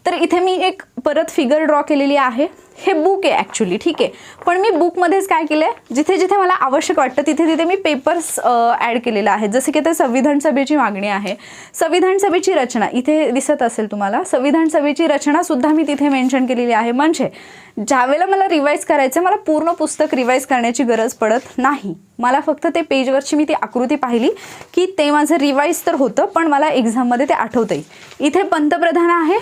तर इथे मी एक परत फिगर ड्रॉ केलेली आहे. हे बुक आहे ॲक्च्युली, ठीक आहे, पण मी बुकमध्येच काय केलं आहे, जिथे जिथे मला आवश्यक वाटतं तिथे तिथे मी पेपर्स ॲड केलेलं आहे. जसे की ते संविधान सभेची मागणी आहे, संविधान सभेची रचना इथे दिसत असेल तुम्हाला, संविधान सभेची रचनासुद्धा मी तिथे मेन्शन केलेली आहे. म्हणजे ज्यावेळेला मला रिवाईज करायचं, मला पूर्ण पुस्तक रिवाईज करण्याची गरज पडत नाही. मला फक्त ते पेजवरची मी ती आकृती पाहिली की ते माझं रिवाईज तर होतं, पण मला एक्झाममध्ये ते आठवतंही. इथे पंतप्रधान आहे,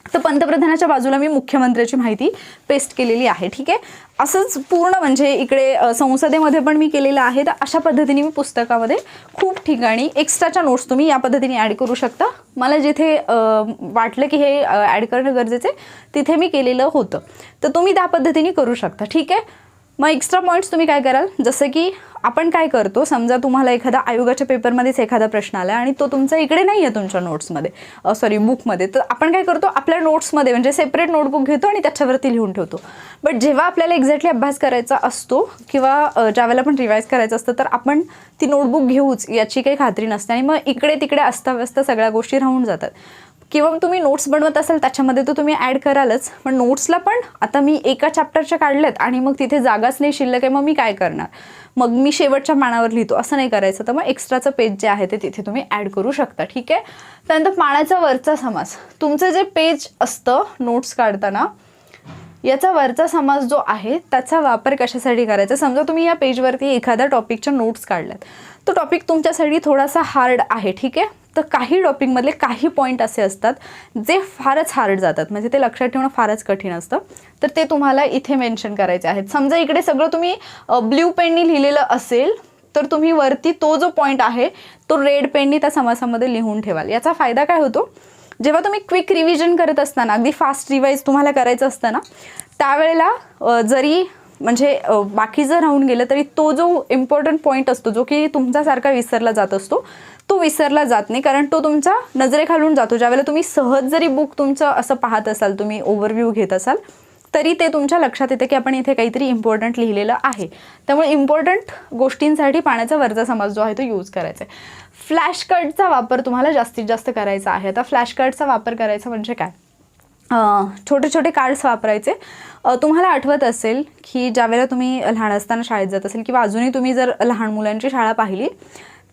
तर पंतप्रधानाच्या बाजूला मी मुख्यमंत्र्याची माहिती पेस्ट केलेली आहे. ठीक आहे, असंच पूर्ण म्हणजे इकडे संसदेमध्ये पण मी केलेलं आहे. तर अशा पद्धतीने मी पुस्तकामध्ये खूप ठिकाणी एक्स्ट्राच्या नोट्स तुम्ही या पद्धतीने ॲड करू शकता. मला जिथे वाटलं की हे ॲड करणं गरजेचं आहे तिथे मी केलेलं होतं, तर तुम्ही त्या पद्धतीने करू शकता. ठीक आहे, मग एक्स्ट्रा पॉईंट्स तुम्ही काय कराल, जसं की आपण काय करतो, समजा तुम्हाला एखादा आयोगाच्या पेपरमध्येच एखादा प्रश्न आला आणि तो तुमचा इकडे नाही आहे तुमच्या नोट्समध्ये, सॉरी बुकमध्ये, तर आपण काय करतो, आपल्या नोट्समध्ये म्हणजे सेपरेट नोटबुक घेतो आणि त्याच्यावरती लिहून ठेवतो. बट जेव्हा आपल्याला एक्झॅक्टली अभ्यास करायचा असतो किंवा ज्यावेळेला आपण रिवाईज करायचं असतं तर आपण ती नोटबुक घेऊच याची काही खात्री नसते आणि मग इकडे तिकडे अस्ताव्यस्त सगळ्या गोष्टी राहून जातात. किंवा तुम्ही नोट्स बनवत असाल त्याच्यामध्ये तर तुम्ही ॲड करालच, पण नोट्सला पण आता मी एका चॅप्टरच्या काढल्यात आणि मग तिथे जागाच नाही शिल्लक आहे, मग मी काय करणार, मग मी शेवटच्या पानावर लिहितो, असं नाही करायचं. तर मग एक्स्ट्राचं पेज जे आहे ते तिथे तुम्ही ॲड करू शकता. ठीक आहे, त्यानंतर पानाचा वरचा समास. तुमचं जे पेज असतं नोट्स काढताना, याचा वरचा समास जो आहे त्याचा वापर कशासाठी करायचा. समजा तुम्ही या पेजवरती एखाद्या टॉपिकच्या नोट्स काढल्यात, तो टॉपिक तुमच्यासाठी थोडासा हार्ड आहे. ठीक आहे, तर काही टॉपिकमधले काही पॉईंट असे असतात जे फारच हार्ड जातात, म्हणजे ते लक्षात ठेवणं फारच कठीण असतं, तर ते तुम्हाला इथे मेन्शन करायचे आहेत. समजा इकडे सगळं तुम्ही ब्ल्यू पेननी लिहिलेलं असेल तर तुम्ही वरती तो जो पॉईंट आहे तो रेड पेननी त्या समासामध्ये लिहून ठेवाल. याचा फायदा काय होतो, जेव्हा तुम्ही क्विक रिव्हिजन करत असताना, अगदी फास्ट रिवाईज तुम्हाला करायचं असतं ना, त्यावेळेला जरी म्हणजे बाकी जर राहून गेलं तरी तो जो इम्पॉर्टंट पॉईंट असतो जो की तुमच्यासारखा विसरला जात असतो तो विसरला जात नाही, कारण तो तुमच्या नजरेखालून जातो. ज्यावेळेला तुम्ही सहज जरी बुक तुमचं असं पाहत असाल, तुम्ही ओव्हरव्ह्यू घेत असाल, तरी ते तुमच्या लक्षात येते की आपण इथे काहीतरी इम्पॉर्टंट लिहिलेलं आहे. त्यामुळे इम्पॉर्टंट गोष्टींसाठी पाण्याचा वरचा समास जो आहे तो यूज करायचा आहे. फ्लॅश कार्डचा वापर तुम्हाला जास्तीत जास्त करायचा आहे. आता फ्लॅश कार्डचा वापर करायचा म्हणजे काय, छोटे छोटे कार्ड्स वापरायचे. तुम्हाला आठवत असेल की ज्यावेळेला तुम्ही लहान असताना शाळेत जात असेल किंवा अजूनही तुम्ही जर लहान मुलांची शाळा पाहिली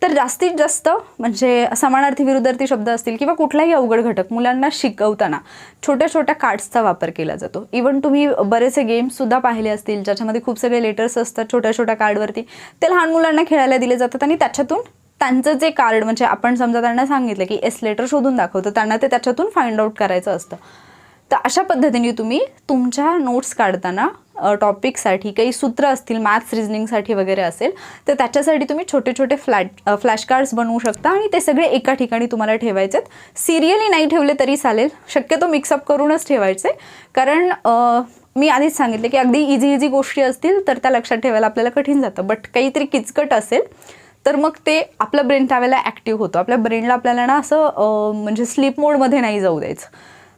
तर जास्तीत जास्त म्हणजे समानार्थी विरुद्धार्थी शब्द असतील किंवा कुठलाही अवघड घटक मुलांना शिकवताना छोट्या छोट्या कार्ड्सचा वापर केला जातो. इवन तुम्ही बरेचसे गेम्ससुद्धा पाहिले असतील ज्याच्यामध्ये खूप सगळे लेटर्स असतात छोट्या छोट्या कार्डवरती, ते लहान मुलांना खेळायला दिले जातात आणि त्याच्यातून त्यांचं जे कार्ड म्हणजे आपण समजा त्यांना सांगितलं की एस लेटर शोधून दाखवतं, त्यांना ते त्याच्यातून फाइंड आउट करायचं असतं. तर अशा पद्धतीने तुम्ही तुमच्या नोट्स काढताना टॉपिकसाठी काही सूत्र असतील, मॅथ्स रिझनिंगसाठी वगैरे असेल तर त्याच्यासाठी तुम्ही छोटे छोटे फ्लॅश कार्ड्स बनवू शकता आणि ते सगळे एका ठिकाणी तुम्हाला ठेवायचेत. सिरियली नाही ठेवले तरी चालेल, शक्यतो मिक्सअप करूनच ठेवायचे, कारण मी आधीच सांगितले की अगदी इझी गोष्टी असतील तर त्या लक्षात ठेवायला आपल्याला कठीण जातं, बट काहीतरी किचकट असेल तर मग ते आपलं ब्रेन त्यावेळेला ॲक्टिव्ह होतं. आपल्या ब्रेनला आपल्याला ना असं म्हणजे स्लीप मोडमध्ये नाही जाऊ द्यायचं.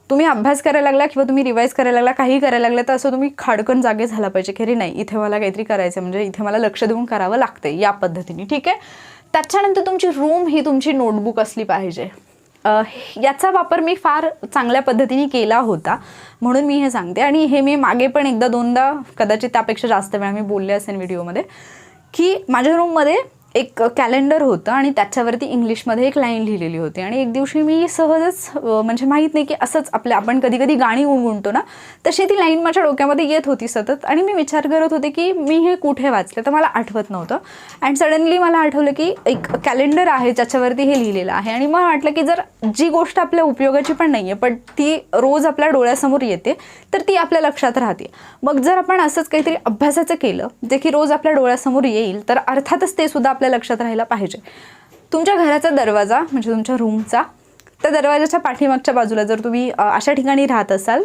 तुम्ही अभ्यास करायला लागला किंवा तुम्ही रिवाईज करायला लागला, काही करायला लागलं तर असं तुम्ही खाडकन जागे झाला पाहिजे की अरे नाही इथे मला काहीतरी करायचं, म्हणजे इथे मला लक्ष देऊन करावं लागतं या पद्धतीने. ठीक आहे, त्याच्यानंतर तुमची रूम ही तुमची नोटबुक असली पाहिजे. याचा वापर मी फार चांगल्या पद्धतीने केला होता म्हणून मी हे सांगते. आणि हे मी मागे पण एकदा दोनदा कदाचित त्यापेक्षा जास्त वेळा मी बोलले असेल व्हिडिओमध्ये की माझ्या रूममध्ये एक कॅलेंडर होतं आणि त्याच्यावरती इंग्लिशमध्ये एक लाईन लिहिलेली होती. आणि एक दिवशी मी सहजच म्हणजे माहीत नाही की असंच आपण कधी कधी गाणी गुणगुणतो ना, तशी ती लाईन माझ्या डोक्यामध्ये येत होती सतत. आणि मी विचार करत होते की मी हे कुठे वाचलं, तर मला आठवत नव्हतं. अँड सडनली मला आठवलं की एक कॅलेंडर आहे ज्याच्यावरती हे लिहिलेलं आहे. आणि मला वाटलं की जर जी गोष्ट आपल्या उपयोगाची पण नाही आहे पण ती रोज आपल्या डोळ्यासमोर येते तर ती आपल्या लक्षात राहते. मग जर आपण असंच काहीतरी अभ्यासाचं केलं जे की रोज आपल्या डोळ्यासमोर येईल तर अर्थातच ते सुद्धा आपल्या लक्षात राहायला पाहिजे. तुमच्या घराचा दरवाजा म्हणजे तुमच्या रूमचा, त्या दरवाजाच्या पाठीमागच्या बाजूला जर तुम्ही अशा ठिकाणी राहत असाल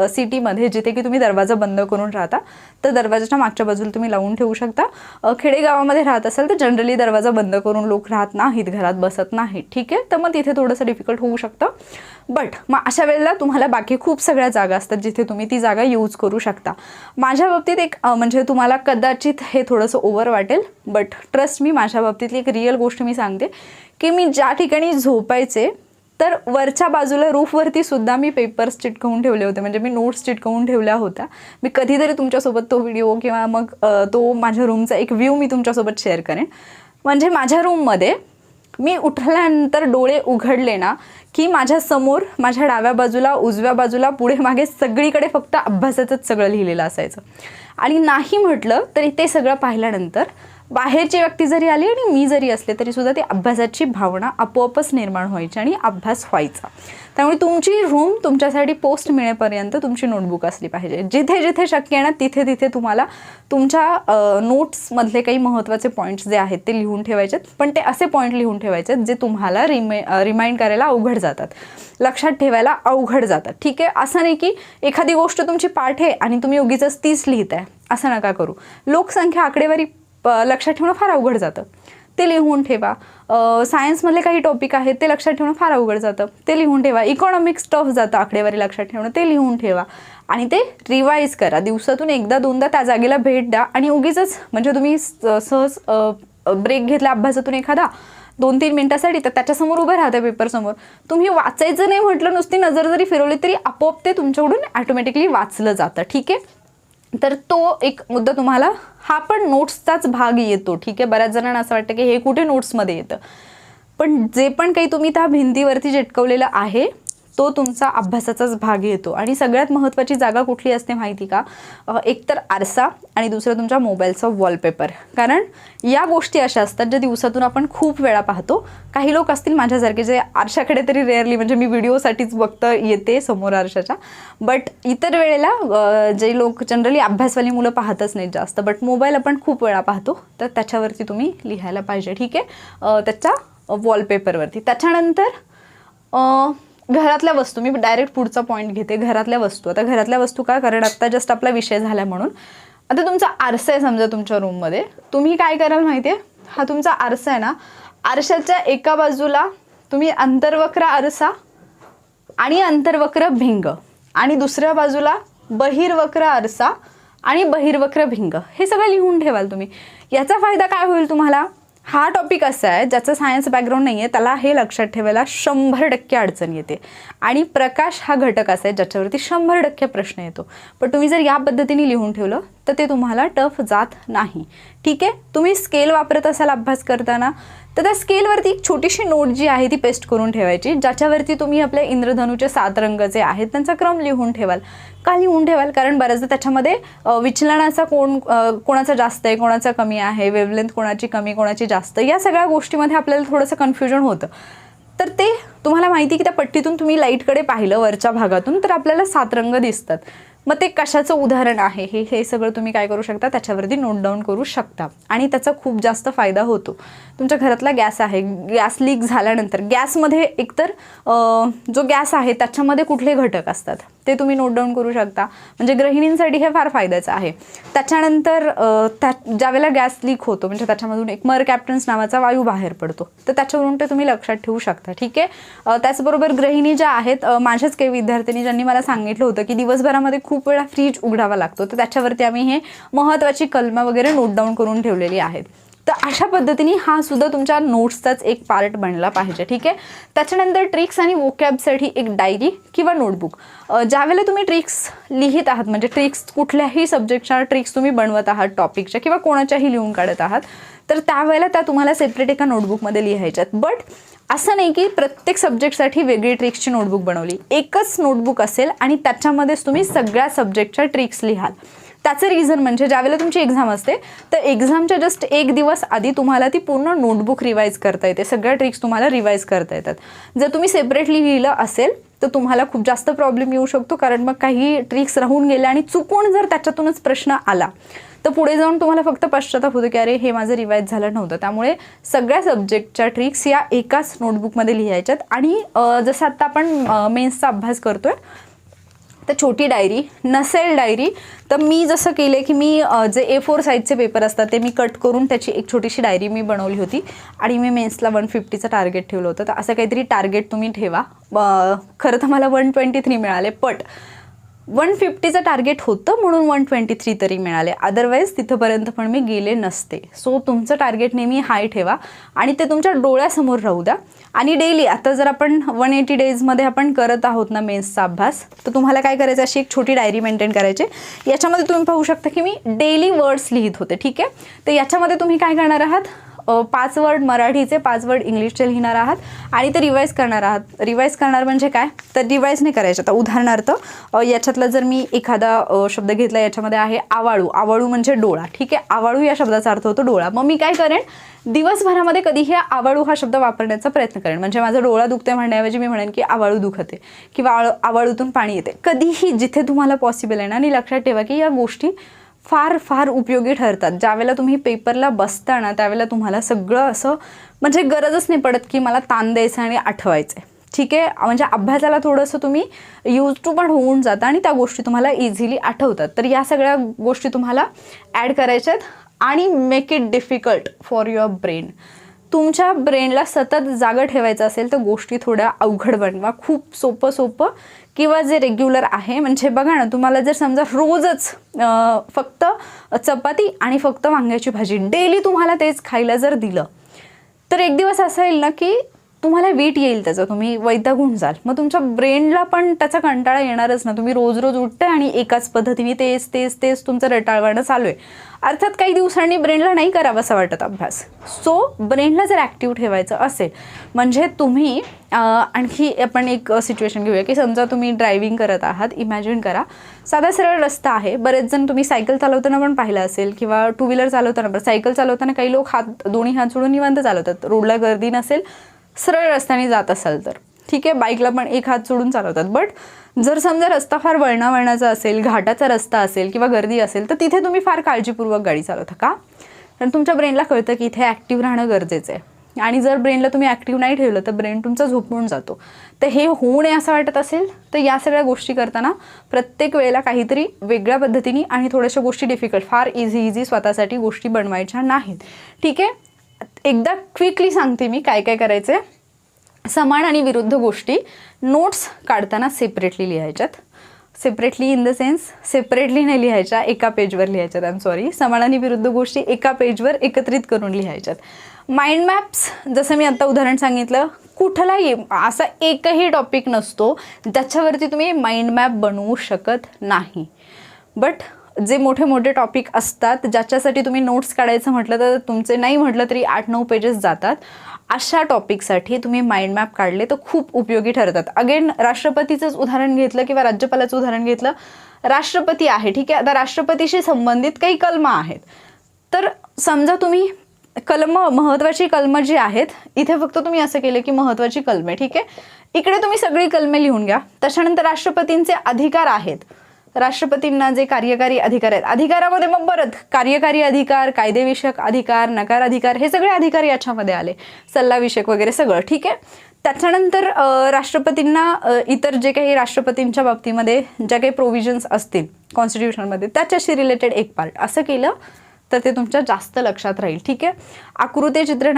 सिटीमध्ये जिथे की तुम्ही दरवाजा बंद करून राहता, तर दरवाजाच्या मागच्या बाजूला तुम्ही लावून ठेवू शकता. खेडेगावामध्ये राहत असाल तर जनरली दरवाजा बंद करून लोक राहत नाहीत, घरात बसत नाहीत, ठीक आहे. तर मग तिथे थोडंसं डिफिकल्ट होऊ शकतं. बट मग अशा वेळेला तुम्हाला बाकी खूप सगळ्या जागा असतात जिथे तुम्ही ती जागा यूज करू शकता. माझ्या बाबतीत एक म्हणजे तुम्हाला कदाचित हे थोडंसं ओव्हर वाटेल बट ट्रस्ट मी, माझ्या बाबतीतली एक रिअल गोष्ट मी सांगते की मी ज्या ठिकाणी झोपायचे तर वरच्या बाजूला रूफवरती सुद्धा मी पेपर्स चिटकवून ठेवले होते, म्हणजे मी नोट्स चिटकवून ठेवल्या होत्या. मी कधीतरी तुमच्यासोबत तो व्हिडिओ किंवा मग तो माझ्या रूमचा एक व्ह्यू मी तुमच्यासोबत शेअर करेन. म्हणजे माझ्या रूममध्ये मी उठल्यानंतर डोळे उघडले ना की माझ्या समोर, माझ्या डाव्या बाजूला, उजव्या बाजूला, पुढे मागे सगळीकडे फक्त अभ्यासाचंच सगळं लिहिलेलं असायचं. आणि नाही म्हटलं तरी ते सगळं पाहिल्यानंतर बाहेरची व्यक्ती जरी आली आणि मी जरी असले तरी सुद्धा ती अभ्यासाची भावना आपोआपच निर्माण व्हायची आणि अभ्यास व्हायचा. त्यामुळे तुमची रूम तुमच्यासाठी पोस्ट मिळेपर्यंत तुमची नोटबुक असली पाहिजे. जिथे जिथे शक्य आहे ना तिथे तिथे तुम्हाला तुमच्या नोट्समधले काही महत्त्वाचे पॉईंट्स जे आहेत ते लिहून ठेवायचे, पण ते असे पॉईंट लिहून ठेवायचे जे तुम्हाला रिमाइंड करायला अवघड जातात, लक्षात ठेवायला अवघड जातात, ठीक आहे. असं नाही की एखादी गोष्ट तुमची पाठ आहे आणि तुम्ही उगीचच तीच लिहिताय, असं नका करू. लोकसंख्या, आकडेवारी लक्षात ठेवणं फार अवघड जातं, ते लिहून ठेवा. सायन्समधले काही टॉपिक आहेत ते लक्षात ठेवणं फार अवघड जातं, ते लिहून ठेवा. इकॉनॉमिक्स टफ जातं आकडेवारी लक्षात ठेवणं, ते लिहून ठेवा. आणि ते रिवाईज करा. दिवसातून एकदा दोनदा त्या जागेला भेट द्या. आणि उगीचच म्हणजे तुम्ही सहज ब्रेक घेतला अभ्यासातून एखादा 2-3 मिनिटासाठी, तर त्याच्यासमोर उभं राहतं पेपरसमोर, तुम्ही वाचायचं नाही म्हटलं, नुसती नजर जरी फिरवली तरी आपोआप ते तुमच्याकडून ॲटोमॅटिकली वाचलं जातं, ठीक आहे. तर तो एक मुद्दा तुम्हाला, हा पण नोट्सचाच भाग येतो, ठीक आहे. बऱ्याच जणांना असं वाटतं की हे कुठे नोट्समध्ये येतं, पण जे पण काही तुम्ही त्या भिंतीवरती चिटकवलेलं आहे तो तुमचा अभ्यासाचाच भाग येतो. आणि सगळ्यात महत्त्वाची जागा कुठली असते माहिती का? एकतर आरसा आणि दुसरं तुमच्या मोबाईलचा वॉलपेपर. कारण या गोष्टी अशा असतात ज्या दिवसातून आपण खूप वेळा पाहतो. काही लोक असतील माझ्यासारखे जे आरशाकडे तरी रेअरली, म्हणजे मी व्हिडिओसाठीच बघता येते समोर आरशाच्या, बट इतर वेळेला जे लोक जनरली अभ्यासवाली मुलं पाहतच नाहीत जास्त, बट मोबाईल आपण खूप वेळा पाहतो, तर त्याच्यावरती तुम्ही लिहायला पाहिजे, ठीक आहे, त्याच्या वॉलपेपरवरती. त्याच्यानंतर घरातल्या वस्तू, मी डायरेक्ट पुढचा पॉईंट घेते, घरातल्या वस्तू. आता घरातल्या वस्तू का, कारण आत्ता जस्ट आपला विषय झाला म्हणून. आता तुमचा आरसा आहे समजा तुमच्या रूममध्ये, तुम्ही काय कराल माहिती आहे, हा तुमचा आरसा आहे ना, आरशाच्या एका बाजूला तुम्ही अंतर्वक्र आरसा आणि अंतर्वक्र भिंग, आणि दुसऱ्या बाजूला बहिर्वक्र आरसा आणि बहिर्वक्र भिंग, हे सगळं लिहून ठेवाल तुम्ही. याचा फायदा काय होईल तुम्हाला, हा टॉपिक असा आहे ज्याचं सायन्स बॅकग्राऊंड नाही आहे त्याला हे लक्षात ठेवायला 100% अडचण येते. आणि प्रकाश हा घटक असा आहे ज्याच्यावरती 100% प्रश्न येतो. पण तुम्ही जर या पद्धतीने लिहून ठेवलं तर ते तुम्हाला टफ जात नाही, ठीक आहे. तुम्ही स्केल वापरत असाल अभ्यास करताना, तर त्या स्केलवरती एक छोटीशी नोट जी आहे ती पेस्ट करून ठेवायची, ज्याच्यावरती तुम्ही आपल्या इंद्रधनुचे 7 रंग जे आहेत त्यांचा क्रम लिहून ठेवाल. का लिहून ठेवाल, कारण बऱ्याचदा त्याच्यामध्ये विचलनाचा कोणाचा जास्त आहे, कोणाचा कमी आहे, वेवलेंथ कोणाची कमी, कोणाची जास्त, या सगळ्या गोष्टीमध्ये आपल्याला थोडंसं कन्फ्युजन होतं. तर ते तुम्हाला माहिती की त्या पट्टीतून तुम्ही लाईटकडे पाहिलं वरच्या भागातून तर आपल्याला 7 रंग दिसतात. मग ते कशाचं उदाहरण आहे हे सगळं तुम्ही काय करू शकता, त्याच्यावरती नोट डाऊन करू शकता. आणि त्याचा खूप जास्त फायदा होतो. तुमच्या घरातला गॅस आहे, गॅस लीक झाल्यानंतर गॅसमध्ये एकतर जो गॅस आहे त्याच्यामध्ये कुठले घटक असतात ते तुम्ही नोट डाऊन करू शकता. म्हणजे गृहिणींसाठी हे फार फायद्याचं आहे. त्याच्यानंतर ज्यावेळेला गॅस लीक होतो म्हणजे त्याच्यामधून एक मरकॅप्टन्स नावाचा वायू बाहेर पडतो, तर त्याच्यावरून ते तुम्ही लक्षात ठेवू शकता, ठीक आहे. त्याचबरोबर गृहिणी ज्या आहेत, माझ्याच काही विद्यार्थिनी ज्यांनी मला सांगितलं होतं की दिवसभरामध्ये खूप वेळा फ्रीज उघडावा लागतो, तर त्याच्यावरती आम्ही हे महत्त्वाची कलमं वगैरे नोट डाऊन करून ठेवलेली आहेत. तर अशा पद्धतीने हा सुद्धा तुमच्या नोट्सचाच एक पार्ट बनला पाहिजे, ठीक आहे. त्याच्यानंतर ट्रिक्स आणि वोकॅबसाठी एक डायरी किंवा नोटबुक. ज्यावेळेला तुम्ही ट्रिक्स लिहित आहात, म्हणजे ट्रिक्स कुठल्याही सब्जेक्टच्या ट्रिक्स तुम्ही बनवत आहात, टॉपिकच्या किंवा कोणाच्याही लिहून काढत आहात, तर त्यावेळेला त्या तुम्हाला सेपरेट एका नोटबुकमध्ये लिहायच्यात. बट असं नाही की प्रत्येक सब्जेक्टसाठी वेगळी ट्रिक्सची नोटबुक बनवली. एकच नोटबुक असेल आणि त्याच्यामध्येच तुम्ही सगळ्या सब्जेक्टच्या ट्रिक्स लिहाल. त्याचं रिझन म्हणजे ज्यावेळेला तुमची एक्झाम असते तर एक्झामच्या जस्ट एक दिवस आधी तुम्हाला ती पूर्ण नोटबुक रिवाईज करता येते, सगळ्या ट्रिक्स तुम्हाला रिवाईज करता येतात. जर तुम्ही सेपरेटली लिहिलं असेल तर तुम्हाला खूप जास्त प्रॉब्लेम येऊ शकतो, कारण मग काही ट्रिक्स राहून गेल्या आणि चुकून जर त्याच्यातूनच प्रश्न आला तर पुढे जाऊन तुम्हाला फक्त पश्चाताप होतो की अरे हे माझं रिवाईज झालं नव्हतं. त्यामुळे सगळ्या सब्जेक्टच्या ट्रिक्स या एकाच नोटबुकमध्ये लिहायच्यात. आणि जसं आत्ता आपण मेन्सचा अभ्यास करतोय तर छोटी डायरी नसेल डायरी तर मी जसं केलं की मी जे A4 साईजचे पेपर असतात ते मी कट करून त्याची एक छोटीशी डायरी मी बनवली होती आणि मी मेन्सला 150चं टार्गेट ठेवलं होतं. तर असं काहीतरी टार्गेट तुम्ही ठेवा. खरं तर मला 123 मिळाले, बट 150चं टार्गेट होतं म्हणून 123 तरी मिळाले, अदरवाईज तिथंपर्यंत पण मी गेले नसते. सो तुमचं टार्गेट नेहमी हाय ठेवा आणि ते तुमच्या डोळ्यासमोर राहू द्या. आणि डेली आता जर आपण 180 डेजमध्ये आपण करत आहोत ना मेन्सचा अभ्यास, तर तुम्हाला काय करायचं, अशी एक छोटी डायरी मेंटेन करायची. याच्यामध्ये तुम्ही पाहू शकता की मी डेली वर्ड्स लिहित होते, ठीक आहे. तर याच्यामध्ये तुम्ही काय करणार आहात, 5 वर्ड मराठीचे, 5 वर्ड इंग्लिशचे लिहिणार आहात आणि ते रिवाईज करणार आहात. रिवाईज करणार म्हणजे काय, तर रिवाईज नाही करायचं. आता उदाहरणार्थ याच्यातला जर मी एखादा शब्द घेतला, याच्यामध्ये आहे आवाळू. आवाळू म्हणजे डोळा, ठीक आहे. आवाळू या शब्दाचा अर्थ होतो डोळा. मग मी काय करेन, दिवसभरामध्ये कधीही आवाळू हा शब्द वापरण्याचा प्रयत्न करेन. म्हणजे माझा डोळा दुखते म्हणण्याऐवजी मी म्हणेन की आवाळू दुखते किंवा आवाळूतून पाणी येते. कधीही जिथे तुम्हाला पॉसिबल आहे ना. आणि लक्षात ठेवा की या गोष्टी फार फार उपयोगी ठरतात. ज्यावेळेला तुम्ही पेपरला बसता ना त्यावेळेला तुम्हाला सगळं असं म्हणजे गरजच नाही पडत की मला ताण द्यायचं आणि आठवायचं, ठीक आहे. म्हणजे अभ्यासाला थोडंसं तुम्ही यूज टू पण होऊन जाता आणि त्या गोष्टी तुम्हाला इझिली आठवतात. तर या सगळ्या गोष्टी तुम्हाला ॲड करायच्यात. आणि make it difficult for your brain. तुमच्या ब्रेनला सतत जागं ठेवायचं असेल तर गोष्टी थोड्या अवघड बनवा. खूप सोपं किंवा जे रेग्युलर आहे, म्हणजे बघा ना, तुम्हाला जर समजा रोजच फक्त चपाती आणि फक्त वांग्याची भाजी डेली तुम्हाला तेच खायला जर दिलं तर एक दिवस असा येईल ना की तुम्हाला वीट येईल त्याचं, तुम्ही वैतागून जाल. मग तुमच्या ब्रेनला पण त्याचा कंटाळा येणारच ना. तुम्ही रोज उठताय आणि एकाच पद्धतीने तेच तुमचं रटाळवाणं चालू आहे. अर्थात काही दिवसांनी ब्रेनला नाही करावासा वाटत अभ्यास. सो ब्रेनला जर ॲक्टिव्ह ठेवायचं असेल म्हणजे तुम्ही आणखी आपण एक सिच्युएशन घेऊया की समजा तुम्ही ड्रायव्हिंग करत आहात. इमॅजिन करा साधा सरळ रस्ता आहे. बरेच जण तुम्ही सायकल चालवताना पण पाहिलं असेल किंवा टू व्हीलर चालवताना पण. सायकल चालवताना काही लोक दोन्ही हात सोडून निवांत चालवतात, रोडला गर्दी नसेल, सरळ रस्त्याने जात असाल तर, ठीक आहे. बाईकला पण एक हात सोडून चालवतात. बट जर समजा रस्ता फार वळणावळणाचा असेल, घाटाचा रस्ता असेल किंवा गर्दी असेल तर तिथे तुम्ही फार काळजीपूर्वक गाडी चालवता का, कारण तुमच्या ब्रेनला कळतं की इथे ॲक्टिव्ह राहणं गरजेचं आहे. आणि जर ब्रेनला तुम्ही ॲक्टिव्ह नाही ठेवलं तर ब्रेन तुमचा झोपून जातो. तर हे होऊ नये असं वाटत असेल तर या सगळ्या गोष्टी करताना प्रत्येक वेळेला काहीतरी वेगळ्या पद्धतीने आणि थोड्याशा गोष्टी डिफिकल्ट, फार इझी स्वतःसाठी गोष्टी बनवायच्या नाहीत, ठीक आहे. एकदा क्विकली सांगते मी काय काय करायचं आहे. समान आणि विरुद्ध गोष्टी नोट्स काढताना सेपरेटली लिहायच्यात. Separately in the sense separately नाही लिहायच्या, एका पेजवर लिहायच्यात. I am sorry. समान आणि विरुद्ध गोष्टी एका पेजवर एकत्रित करून लिहायच्यात. माइंड मॅप्स, जसं मी आत्ता उदाहरण सांगितलं, कुठलाही असा एकही टॉपिक नसतो ज्याच्यावरती तुम्ही माइंड मॅप बनवू शकत नाही. बट जे मोठे मोठे टॉपिक असतात ज्याच्यासाठी तुम्ही नोट्स काढायचं म्हटलं तर तुमचे नाही म्हटलं तरी 8-9 पेजेस जातात. अशा टॉपिकसाठी तुम्ही माइंड मॅप काढले तर खूप उपयोगी ठरतात. अगेन राष्ट्रपतीचंच उदाहरण घेतलं किंवा राज्यपालाचं उदाहरण घेतलं. राष्ट्रपती आहे, ठीक आहे. आता राष्ट्रपतीशी संबंधित काही कलमं आहेत. तर समजा तुम्ही महत्त्वाची कलमं जी आहेत, इथे फक्त तुम्ही असं केलं की महत्त्वाची कलमे, ठीक आहे. इकडे तुम्ही सगळी कलमे लिहून घ्या. त्याच्यानंतर राष्ट्रपतींचे अधिकार आहेत. राष्ट्रपतींना जे कार्यकारी अधिकार आहेत, अधिकारामध्ये मग परत कार्यकारी अधिकार, कायदेविषयक अधिकार, नकार अधिकार, हे सगळे अधिकार याच्यामध्ये आले, सल्लाविषयक वगैरे सगळं, ठीक आहे. त्याच्यानंतर राष्ट्रपतींना इतर जे काही राष्ट्रपतींच्या बाबतीमध्ये ज्या काही प्रोव्हिजन्स असतील कॉन्स्टिट्यूशनमध्ये त्याच्याशी रिलेटेड एक पार्ट असं केलं तर ते तुमच्या जास्त लक्षात राहील, ठीक आहे. आकृती, चित्र,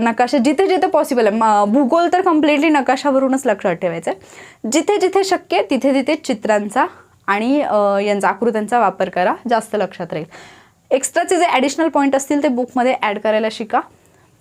नकाशा जिथे जिथे पॉसिबल आहे. भूगोल तर कम्प्लिटली नकाशावरूनच लक्षात ठेवायचं आहे. जिथे जिथे शक्य तिथे तिथे चित्रांचा आणि यांचा आकृत्यांचा वापर करा, जास्त लक्षात राहील. एक्स्ट्राचे जे ॲडिशनल पॉईंट असतील ते बुकमध्ये ॲड करायला शिका.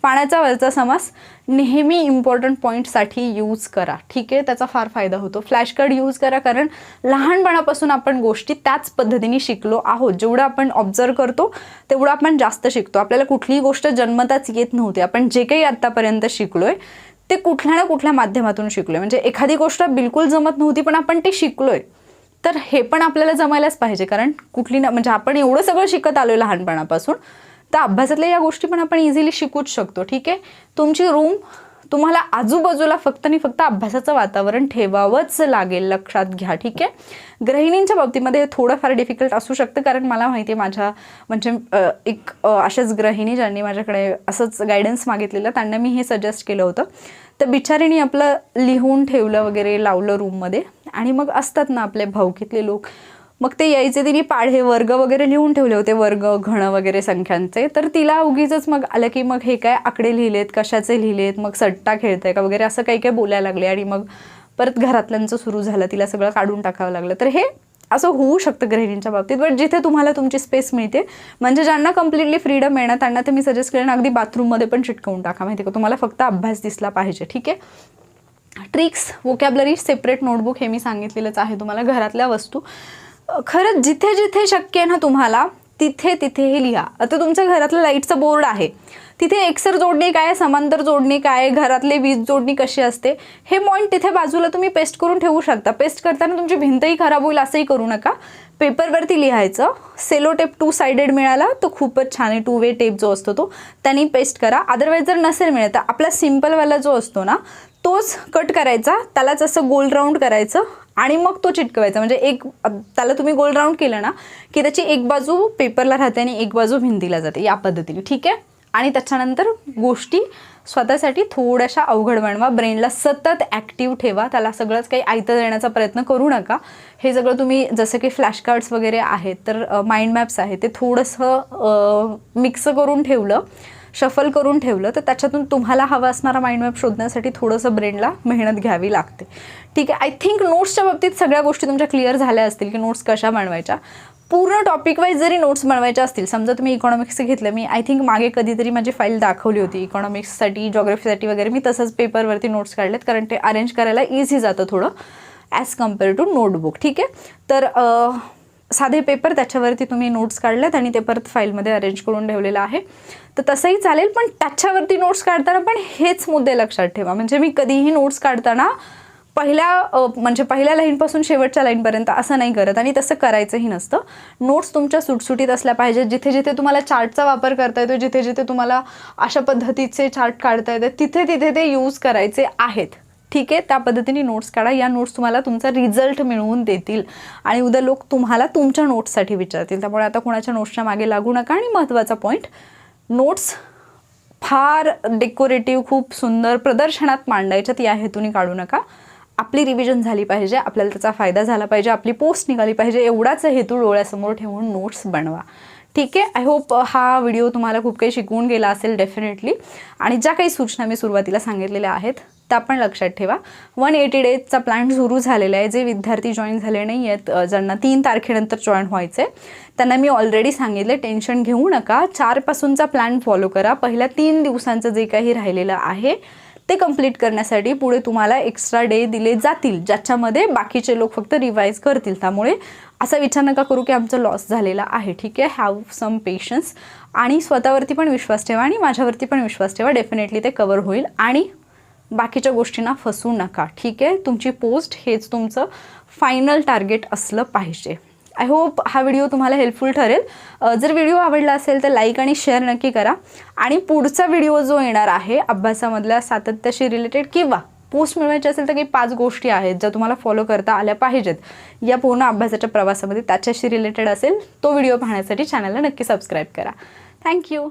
पाण्याचा वरचा समास नेहमी इम्पॉर्टंट पॉईंटसाठी यूज करा. ठीक आहे, त्याचा फार फायदा होतो. फ्लॅश कार्ड यूज करा, कारण लहानपणापासून आपण गोष्टी त्याच पद्धतीने शिकलो आहोत. जेवढं आपण ऑब्झर्व करतो तेवढं आपण जास्त शिकतो. आपल्याला कुठलीही गोष्ट जन्मताच येत नव्हती. आपण जे काही आत्तापर्यंत शिकलोय ते कुठल्या ना कुठल्या माध्यमातून शिकलोय. म्हणजे एखादी गोष्ट बिलकुल जमत नव्हती पण आपण ते शिकलोय, तर हे पण आपल्याला जमायलाच पाहिजे. कारण कुठली ना म्हणजे आपण एवढं सगळं शिकत आलोय लहानपणापासून, तर अभ्यासातल्या या गोष्टी पण आपण इझिली शिकूच शकतो. ठीक आहे, तुमची रूम तुम्हाला आजूबाजूला फक्त आणि फक्त अभ्यासाचं वातावरण ठेवावंच लागेल, लक्षात घ्या. ठीक आहे, गृहिणींच्या बाबतीमध्ये हे थोडंफार डिफिकल्ट असू शकतं, कारण मला माहिती आहे माझ्या म्हणजे एक अशाच गृहिणी ज्यांनी माझ्याकडे असंच गायडन्स मागितलेलं, त्यांना मी हे सजेस्ट केलं होतं. तर बिचारीने आपलं लिहून ठेवलं वगैरे, लावलं रूममध्ये. आणि मग असतात ना आपले भाऊकीतले लोक, मग ते यायचे, तिने पाढे वर्ग वगैरे लिहून ठेवले होते, वर्ग घण वगैरे संख्यांचे. तर तिला उगीच मग आलं की मग हे काय आकडे लिहिलेत, कशाचे लिहिलेत, मग सट्टा खेळताय का वगैरे असं काही काही बोलायला लागले. आणि मग परत घरातल्यांचं सुरू झालं, तिला सगळं काढून टाकावं लागलं. तर हे असं होऊ शकतं गृहिणींच्या बाबतीत. बट जिथे तुम्हाला तुमची स्पेस मिळते, म्हणजे ज्यांना कम्प्लिटली फ्रीडम मिळणार, त्यांना तर मी सजेस्ट करेन अगदी बाथरूममध्ये पण चिटकवून टाका. माहिती का, तुम्हाला फक्त अभ्यास दिसला पाहिजे. ठीक आहे, ट्रिक्स, वोकॅबलरी, सेपरेट नोटबुक, हे मी सांगितलेलंच आहे तुम्हाला. घरातल्या वस्तू खरंच जिथे जिथे शक्य आहे ना तुम्हाला, तिथे तिथे हे लिहा. आता तुमच्या घरातलं लाईटचं बोर्ड आहे, तिथे एकसर जोडणी काय, समांतर जोडणी काय, घरातले वीज जोडणी कशी असते, हे पॉईंट तिथे बाजूला तुम्ही पेस्ट करून ठेवू शकता. पेस्ट करताना तुमची भिंतही खराब होईल असंही करू नका. पेपरवरती लिहायचं. सेलो टेप 2 साइडेड मिळाला तर खूपच छान आहे. 2 वे टेप जो असतो तो, त्यांनी पेस्ट करा. अदरवाईज जर नसेल मिळत तर आपला सिम्पलवाला जो असतो ना, तोच कट करायचा, त्यालाच असं गोल राऊंड करायचं आणि मग तो चिटकवायचा. म्हणजे एक त्याला तुम्ही गोल राऊंड केलं ना की त्याची एक बाजू पेपरला राहते आणि एक बाजू भिंतीला जाते, या पद्धतीने. ठीक आहे, आणि त्याच्यानंतर गोष्टी स्वतःसाठी थोड्याशा अवघड बनवा. ब्रेनला सतत ॲक्टिव्ह ठेवा. त्याला सगळंच काही आयतं देण्याचा प्रयत्न करू नका. हे सगळं तुम्ही जसं की फ्लॅश कार्ड्स वगैरे आहेत, तर माइंड मॅप्स आहे, ते थोडंसं मिक्स करून ठेवलं, शफल करून ठेवलं, तर त्याच्यातून तुम्हाला हवा असणारा माइंड मॅप शोधण्यासाठी थोडंसं ब्रेनला मेहनत घ्यावी लागते. ठीक आहे, आय थिंक नोट्सच्या बाबतीत सगळ्या गोष्टी तुमच्या क्लिअर झाल्या असतील की नोट्स कशा बनवायच्या. पूर्ण टॉपिक वाईज जरी नोट्स बनवायच्या असतील, समजा तुम्ही इकॉनॉमिक्स घेतलं, मी आय थिंक मागे कधीतरी माझी फाईल दाखवली होती इकॉनॉमिक्ससाठी, जॉग्रफीसाठी वगैरे, मी तसंच पेपरवरती नोट्स काढलेत, कारण ते अरेंज करायला इझी जातं थोडं ॲज कम्पेअर टू नोटबुक. ठीक आहे, तर साधे पेपर, त्याच्यावरती तुम्ही नोट्स काढल्यात आणि ते परत फाईलमध्ये अरेंज करून ठेवलेलं आहे, तर तसंही चालेल. पण त्याच्यावरती नोट्स काढताना पण हेच मुद्दे लक्षात ठेवा. म्हणजे मी कधीही नोट्स काढताना पहिल्या लाईनपासून शेवटच्या लाईनपर्यंत असं नाही करत, आणि तसं करायचंही नसतं. नोट्स तुमच्या सुटसुटीत असल्या पाहिजे. जिथे जिथे तुम्हाला चार्टचा वापर करता येतो, जिथे जिथे तुम्हाला अशा पद्धतीचे चार्ट काढता येतात, तिथे तिथे ते यूज करायचे आहेत. ठीक आहे, त्या पद्धतीने नोट्स काढा. या नोट्स तुम्हाला तुमचा रिझल्ट मिळवून देतील आणि उद्या लोक तुम्हाला तुमच्या नोट्ससाठी विचारतील. त्यामुळे आता कोणाच्या नोट्सच्या मागे लागू नका. आणि महत्त्वाचा पॉईंट, नोट्स फार डेकोरेटिव्ह, खूप सुंदर प्रदर्शनात मांडायच्यात या हेतूने काढू नका. आपली रिव्हिजन झाली पाहिजे, आपल्याला त्याचा फायदा झाला पाहिजे, आपली पोस्ट निघाली पाहिजे, एवढाच हेतू डोळ्यासमोर ठेवून नोट्स बनवा. ठीक आहे, आय होप हा व्हिडिओ तुम्हाला खूप काही शिकवून गेला असेल डेफिनेटली. आणि ज्या काही सूचना मी सुरुवातीला सांगितलेल्या आहेत त्या पण लक्षात ठेवा. 180 डेजचा प्लॅन सुरू झालेला आहे. जे विद्यार्थी जॉईन झाले नाही आहेत, ज्यांना 3 तारखेनंतर जॉईन व्हायचं आहे, त्यांना मी ऑलरेडी सांगितलं, टेन्शन घेऊ नका. 4 पासूनचा प्लॅन फॉलो करा. पहिल्या 3 दिवसांचं जे काही राहिलेलं आहे ते कंप्लीट करण्यासाठी पुढे तुम्हाला एक्स्ट्रा डे दिले जातील, ज्याच्यामध्ये बाकीचे लोक फक्त रिवाईज करतील. त्यामुळे असा विचार नका करू की आमचं लॉस झालेला आहे. ठीक आहे, हॅव सम पेशन्स आणि स्वतःवरती पण विश्वास ठेवा आणि माझ्यावरती पण विश्वास ठेवा. डेफिनेटली ते कवर होईल आणि बाकीच्या गोष्टींना फसू नका. ठीक आहे, तुमची पोस्ट हेच तुमचं फायनल टार्गेट असलं पाहिजे. आय होप हा व्हिडिओ तुम्हाला हेल्पफुल ठरेल. जर व्हिडिओ आवडला असेल तर लाईक आणि शेअर नक्की करा. आणि पुढचा व्हिडिओ जो येणार आहे अभ्यासामधल्या सातत्याशी रिलेटेड किंवा पोस्ट मिळवायची असेल तर काही 5 गोष्टी आहेत ज्या तुम्हाला फॉलो करता आल्या पाहिजेत या पूर्ण अभ्यासाच्या प्रवासामध्ये, त्याच्याशी रिलेटेड असेल. तो व्हिडिओ पाहण्यासाठी चॅनलला नक्की सबस्क्राईब करा. थँक्यू.